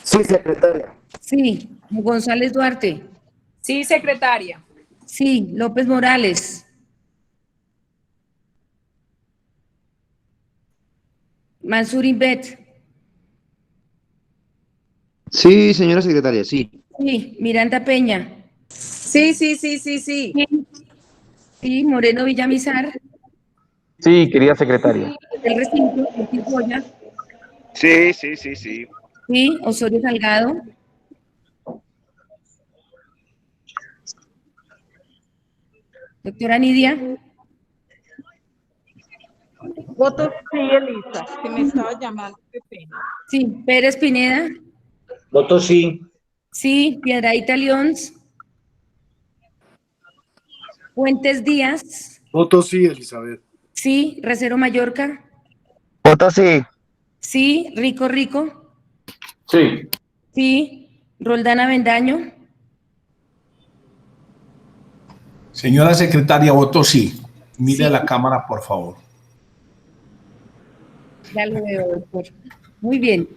Sí, secretaria. Sí. González Duarte. Sí, secretaria. Sí. López Morales. Mansur Inbet. Sí, señora secretaria, sí. Sí. Miranda Peña. Sí, sí, sí, sí, sí. Sí. Moreno Villamizar. Sí, querida secretaria. El recinto. Ortiz Boya. Sí, sí, sí, sí. Sí. Osorio Salgado. Doctora Nidia. Voto sí, Elisa, que me estaba llamando, qué pena. Sí. Pérez Pineda. Voto sí. Sí. Piedrahíta Leons. Fuentes Díaz. Voto sí, Elizabeth. Sí. Recero Mallorca. Voto sí. Sí. Rico Rico. Sí. Sí. Roldana Bendaño. Señora secretaria, voto sí. Mire Sí. a la cámara, por favor. Ya lo veo, doctor. Muy bien.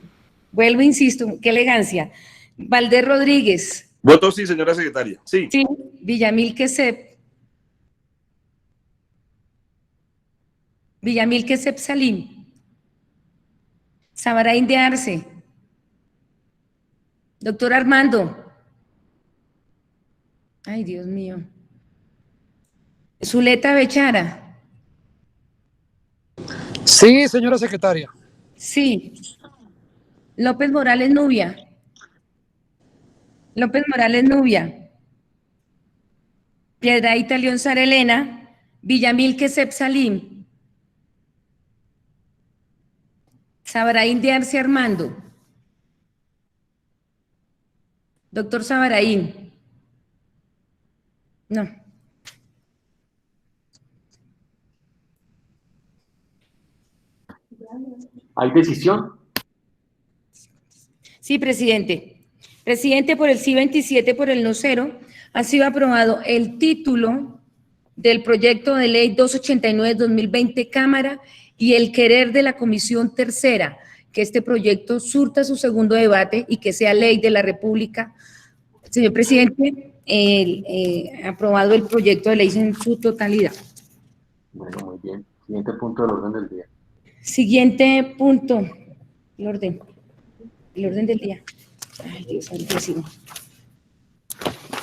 Vuelvo, insisto, qué elegancia. Valdés Rodríguez. Voto sí, señora secretaria. Sí. Sí. Villamil Quesep. Villamil Quesep Salim. Sabarain de Arce. Doctor Armando. Ay, Dios mío. Zuleta Bechara. Sí, señora secretaria. Sí. López Morales Nubia. López Morales Nubia. Piedrahíta León Sara Elena. Villamil Quesep Salim. Sabarain de Arce Armando. Doctor Sabarain. No. ¿Hay decisión? Sí, presidente. Presidente, por el sí 27, por el no 0, ha sido aprobado el título del proyecto de ley 289-2020 Cámara y el querer de la Comisión Tercera, que este proyecto surta su segundo debate y que sea ley de la República. Señor presidente, aprobado el proyecto de ley en su totalidad. Bueno, muy bien. Siguiente punto del orden del día. Siguiente punto. El orden del día. Ay, Dios santísimo.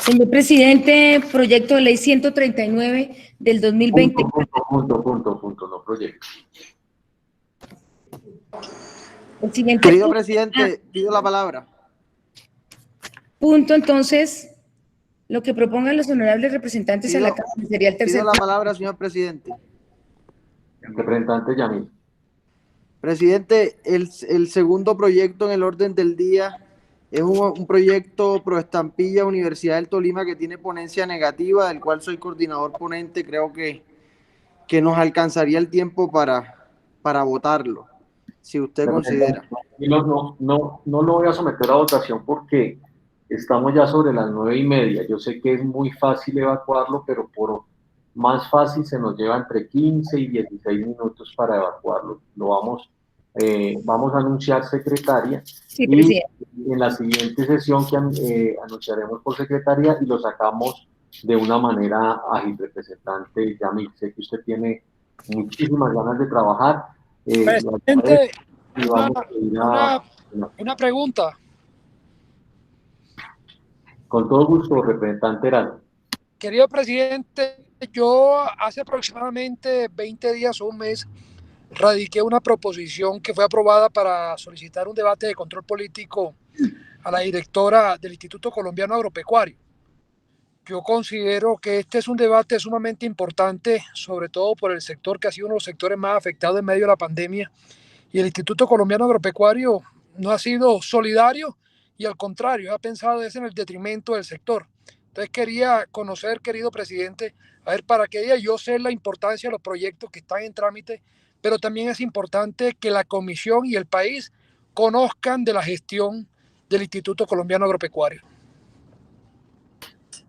Señor presidente, proyecto de ley 139 del 2020. Punto, no proyecto. El siguiente Querido punto. presidente, pido la palabra. Punto, entonces, lo que propongan los honorables representantes a la Cámara sería el tercer Pido la punto. palabra, señor presidente. Representante Yamil. Presidente, el segundo proyecto en el orden del día es un proyecto pro estampilla Universidad del Tolima que tiene ponencia negativa, del cual soy coordinador ponente. Creo que nos alcanzaría el tiempo para votarlo, si usted considera. No lo voy a someter a votación porque estamos ya sobre las 9:30. Yo sé que es muy fácil evacuarlo, pero por más fácil se nos lleva entre 15 y 16 minutos para evacuarlo. Vamos a anunciar, secretaria, Sí, y presidente. en la siguiente sesión que anunciaremos por secretaria y lo sacamos de una manera ágil, representante Yamil. Sé que usted tiene muchísimas ganas de trabajar. Presidente, y vamos a ir a... una pregunta. Con todo gusto, representante Heraldo. Querido presidente, yo hace aproximadamente 20 días o un mes radiqué una proposición que fue aprobada para solicitar un debate de control político a la directora del Instituto Colombiano Agropecuario. Yo considero que este es un debate sumamente importante, sobre todo por el sector que ha sido uno de los sectores más afectados en medio de la pandemia. Y el Instituto Colombiano Agropecuario no ha sido solidario y al contrario, ha pensado en el detrimento del sector. Entonces quería conocer, querido presidente, a ver, para qué día yo sé la importancia de los proyectos que están en trámite, pero también es importante que la comisión y el país conozcan de la gestión del Instituto Colombiano Agropecuario.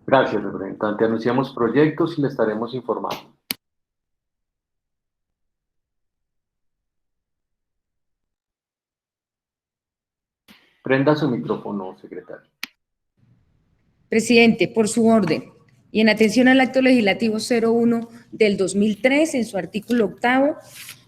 Gracias, representante. Anunciamos proyectos y le estaremos informando. Prenda su micrófono, secretario. Presidente, por su orden y en atención al acto legislativo 01 del 2003, en su artículo 8º,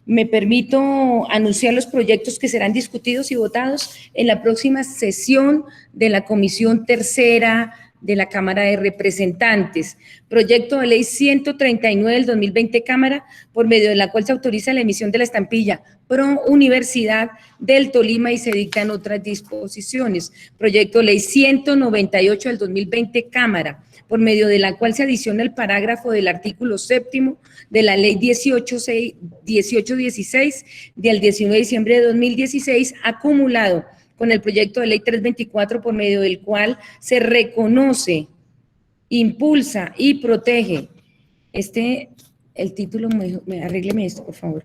me permito anunciar los proyectos que serán discutidos y votados en la próxima sesión de la Comisión Tercera de la Cámara de Representantes. Proyecto de ley 139 del 2020 Cámara, por medio de la cual se autoriza la emisión de la estampilla Pro Universidad del Tolima y se dictan otras disposiciones. Proyecto de ley 198 del 2020 Cámara, por medio de la cual se adiciona el parágrafo del artículo 7º de la ley 1816 del 19 de diciembre de 2016, acumulado con el proyecto de ley 324, por medio del cual se reconoce, impulsa y protege, el título, arrégleme esto, por favor,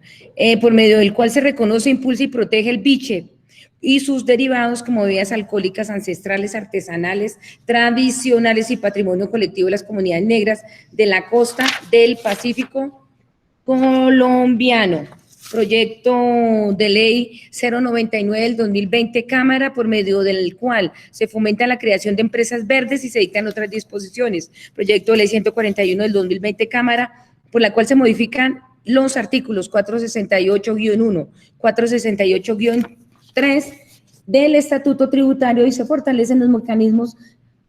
por medio del cual se reconoce, impulsa y protege el biche y sus derivados como bebidas alcohólicas ancestrales, artesanales, tradicionales y patrimonio colectivo de las comunidades negras de la costa del Pacífico colombiano. Proyecto de ley 099 del 2020 Cámara, por medio del cual se fomenta la creación de empresas verdes y se dictan otras disposiciones. Proyecto de ley 141 del 2020 Cámara, por la cual se modifican los artículos 468-1, 468-3 del Estatuto Tributario y se fortalecen los mecanismos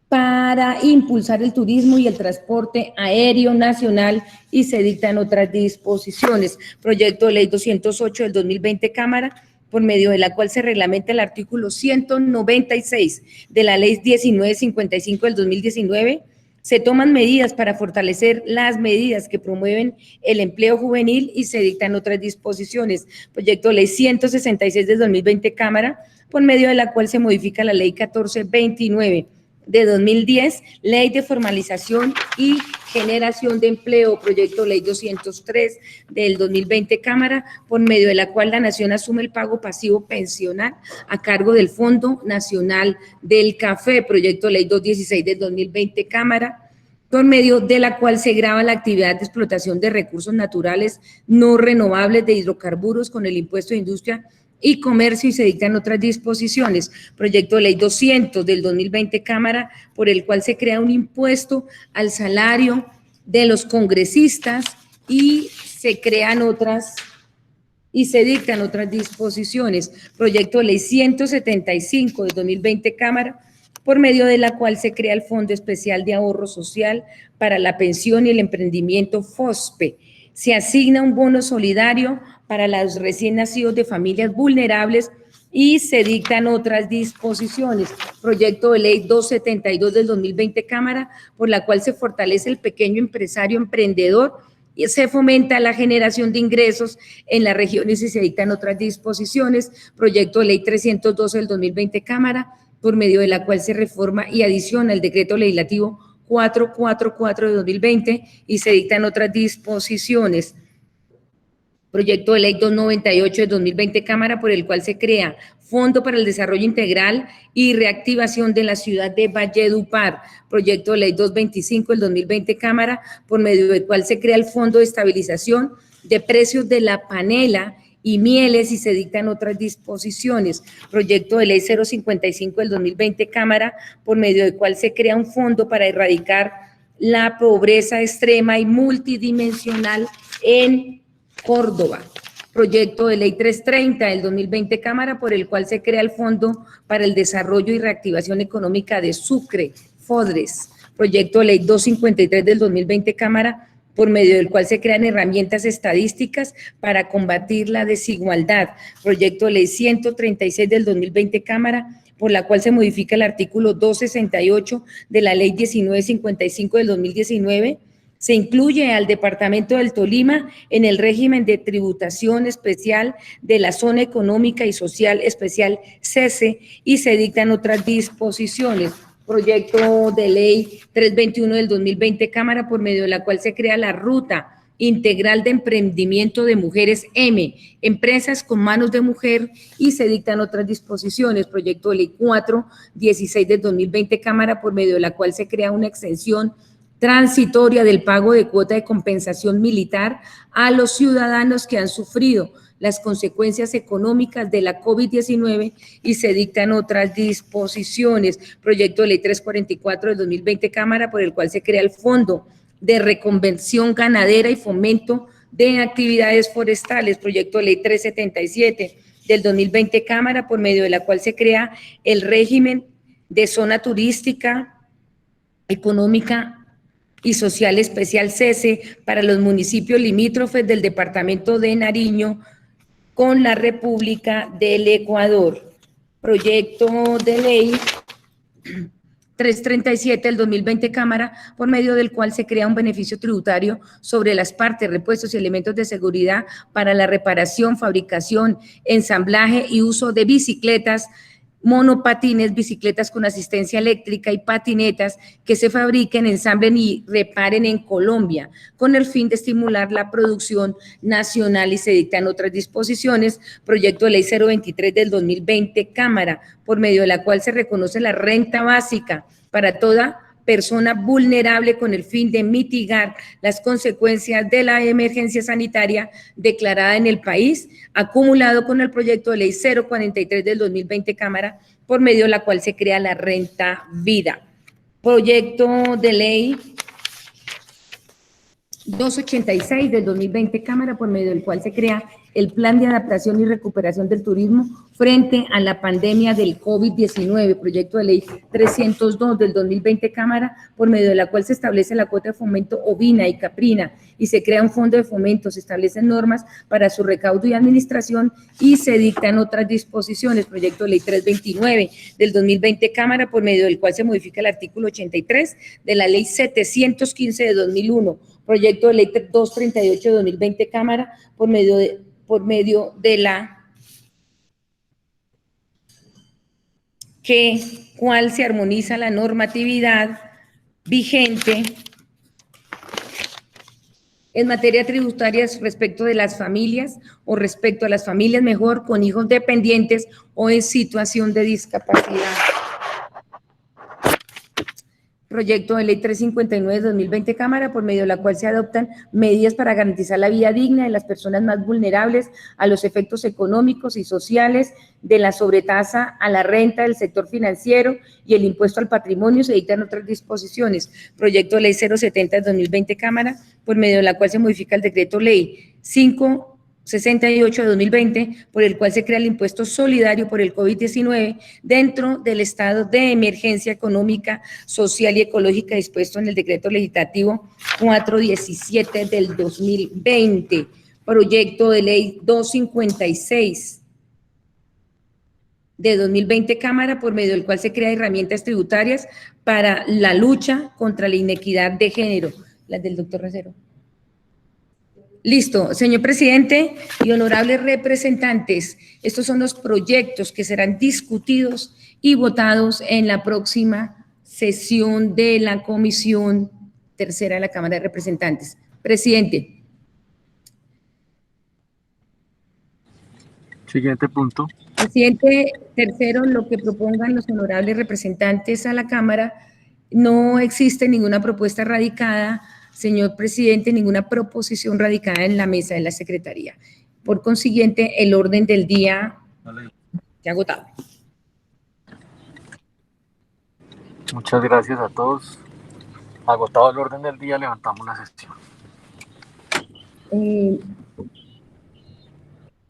para impulsar el turismo y el transporte aéreo nacional y se dictan otras disposiciones. Proyecto de ley 208 del 2020 Cámara, por medio de la cual se reglamenta el artículo 196 de la ley 1955 del 2019, se toman medidas para fortalecer las medidas que promueven el empleo juvenil y se dictan otras disposiciones. Proyecto de ley 166 del 2020 Cámara, por medio de la cual se modifica la ley 1429 de 2010, Ley de Formalización y Generación de Empleo, proyecto de ley 203 del 2020 Cámara, por medio de la cual la Nación asume el pago pasivo pensional a cargo del Fondo Nacional del Café, proyecto de ley 216 del 2020 Cámara, por medio de la cual se grava la actividad de explotación de recursos naturales no renovables de hidrocarburos con el impuesto de industria y comercio y se dictan otras disposiciones. Proyecto de ley 200 del 2020 Cámara, por el cual se crea un impuesto al salario de los congresistas y se crean otras y se dictan otras disposiciones. Proyecto de ley 175 del 2020 Cámara, por medio de la cual se crea el Fondo Especial de Ahorro Social para la Pensión y el Emprendimiento FOSPE. Se asigna un bono solidario para los recién nacidos de familias vulnerables y se dictan otras disposiciones. Proyecto de ley 272 del 2020 Cámara, por la cual se fortalece el pequeño empresario emprendedor y se fomenta la generación de ingresos en las regiones y se dictan otras disposiciones. Proyecto de ley 312 del 2020 Cámara, por medio de la cual se reforma y adiciona el decreto legislativo 444 de 2020 y se dictan otras disposiciones. Proyecto de ley 298 de 2020 Cámara, por el cual se crea Fondo para el Desarrollo Integral y Reactivación de la Ciudad de Valledupar. Proyecto de ley 225 del 2020 Cámara, por medio del cual se crea el Fondo de Estabilización de Precios de la Panela y Mieles y se dictan otras disposiciones. Proyecto de ley 055 del 2020 Cámara, por medio del cual se crea un fondo para erradicar la pobreza extrema y multidimensional en Córdoba. Proyecto de ley 330 del 2020 Cámara, por el cual se crea el Fondo para el Desarrollo y Reactivación Económica de Sucre, FODRES. Proyecto de ley 253 del 2020 Cámara, por medio del cual se crean herramientas estadísticas para combatir la desigualdad. Proyecto de ley 136 del 2020 Cámara, por la cual se modifica el artículo 268 de la ley 1955 del 2019. Se incluye al departamento del Tolima en el régimen de tributación especial de la Zona Económica y Social Especial CESE y se dictan otras disposiciones. Proyecto de ley 321 del 2020 Cámara, por medio de la cual se crea la Ruta Integral de Emprendimiento de Mujeres M, empresas con manos de mujer, y se dictan otras disposiciones. Proyecto de ley 416 del 2020 Cámara, por medio de la cual se crea una exención transitoria del pago de cuota de compensación militar a los ciudadanos que han sufrido las consecuencias económicas de la COVID-19 y se dictan otras disposiciones. Proyecto de ley 344 del 2020 Cámara, por el cual se crea el Fondo de Reconversión Ganadera y Fomento de Actividades Forestales. Proyecto de ley 377 del 2020 Cámara, por medio de la cual se crea el régimen de zona turística, económica y social especial CESE para los municipios limítrofes del departamento de Nariño con la República del Ecuador. Proyecto de ley 337 del 2020 Cámara, por medio del cual se crea un beneficio tributario sobre las partes, repuestos y elementos de seguridad para la reparación, fabricación, ensamblaje y uso de bicicletas, monopatines, bicicletas con asistencia eléctrica y patinetas que se fabriquen, ensamblen y reparen en Colombia, con el fin de estimular la producción nacional, y se dictan otras disposiciones. Proyecto de ley 023 del 2020 Cámara, por medio de la cual se reconoce la renta básica para toda persona vulnerable con el fin de mitigar las consecuencias de la emergencia sanitaria declarada en el país, acumulado con el proyecto de ley 043 del 2020 Cámara, por medio de la cual se crea la renta vida. Proyecto de ley 286 del 2020 Cámara, por medio del cual se crea el Plan de Adaptación y Recuperación del Turismo frente a la pandemia del COVID-19, proyecto de ley 302 del 2020 Cámara, por medio de la cual se establece la cuota de fomento ovina y caprina y se crea un fondo de fomento, se establecen normas para su recaudo y administración y se dictan otras disposiciones. Proyecto de ley 329 del 2020 Cámara, por medio del cual se modifica el artículo 83 de la ley 715 de 2001, proyecto de ley 238 de 2020 Cámara, por medio de la cual se armoniza la normatividad vigente en materia tributaria respecto de las familias o respecto a las familias mejor con hijos dependientes o en situación de discapacidad. Proyecto de ley 359 de 2020 Cámara, por medio de la cual se adoptan medidas para garantizar la vida digna de las personas más vulnerables a los efectos económicos y sociales de la sobretasa a la renta del sector financiero y el impuesto al patrimonio. Se dictan otras disposiciones. Proyecto de ley 070 de 2020 Cámara, por medio de la cual se modifica el decreto ley 568 de 2020, por el cual se crea el impuesto solidario por el COVID-19 dentro del estado de emergencia económica, social y ecológica dispuesto en el decreto legislativo 417 del 2020. Proyecto de ley 256 de 2020 Cámara, por medio del cual se crea herramientas tributarias para la lucha contra la inequidad de género. Las del doctor Recero. Listo, señor presidente y honorables representantes, estos son los proyectos que serán discutidos y votados en la próxima sesión de la Comisión Tercera de la Cámara de Representantes. Presidente. Siguiente punto. Presidente, tercero, lo que propongan los honorables representantes a la Cámara, no existe ninguna propuesta radicada, señor presidente, ninguna proposición radicada en la mesa de la Secretaría. Por consiguiente, el orden del día se ha agotado. Muchas gracias a todos. Agotado el orden del día, levantamos la sesión.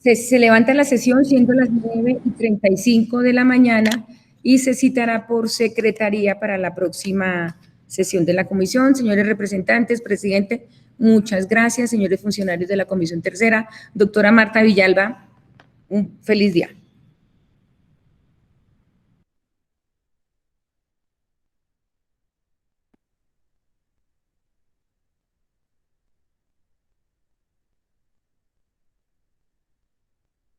Se levanta la sesión siendo las 9:35 de la mañana y se citará por Secretaría para la próxima sesión de la comisión. Señores representantes, presidente, muchas gracias. Señores funcionarios de la Comisión Tercera, doctora Marta Villalba, un feliz día.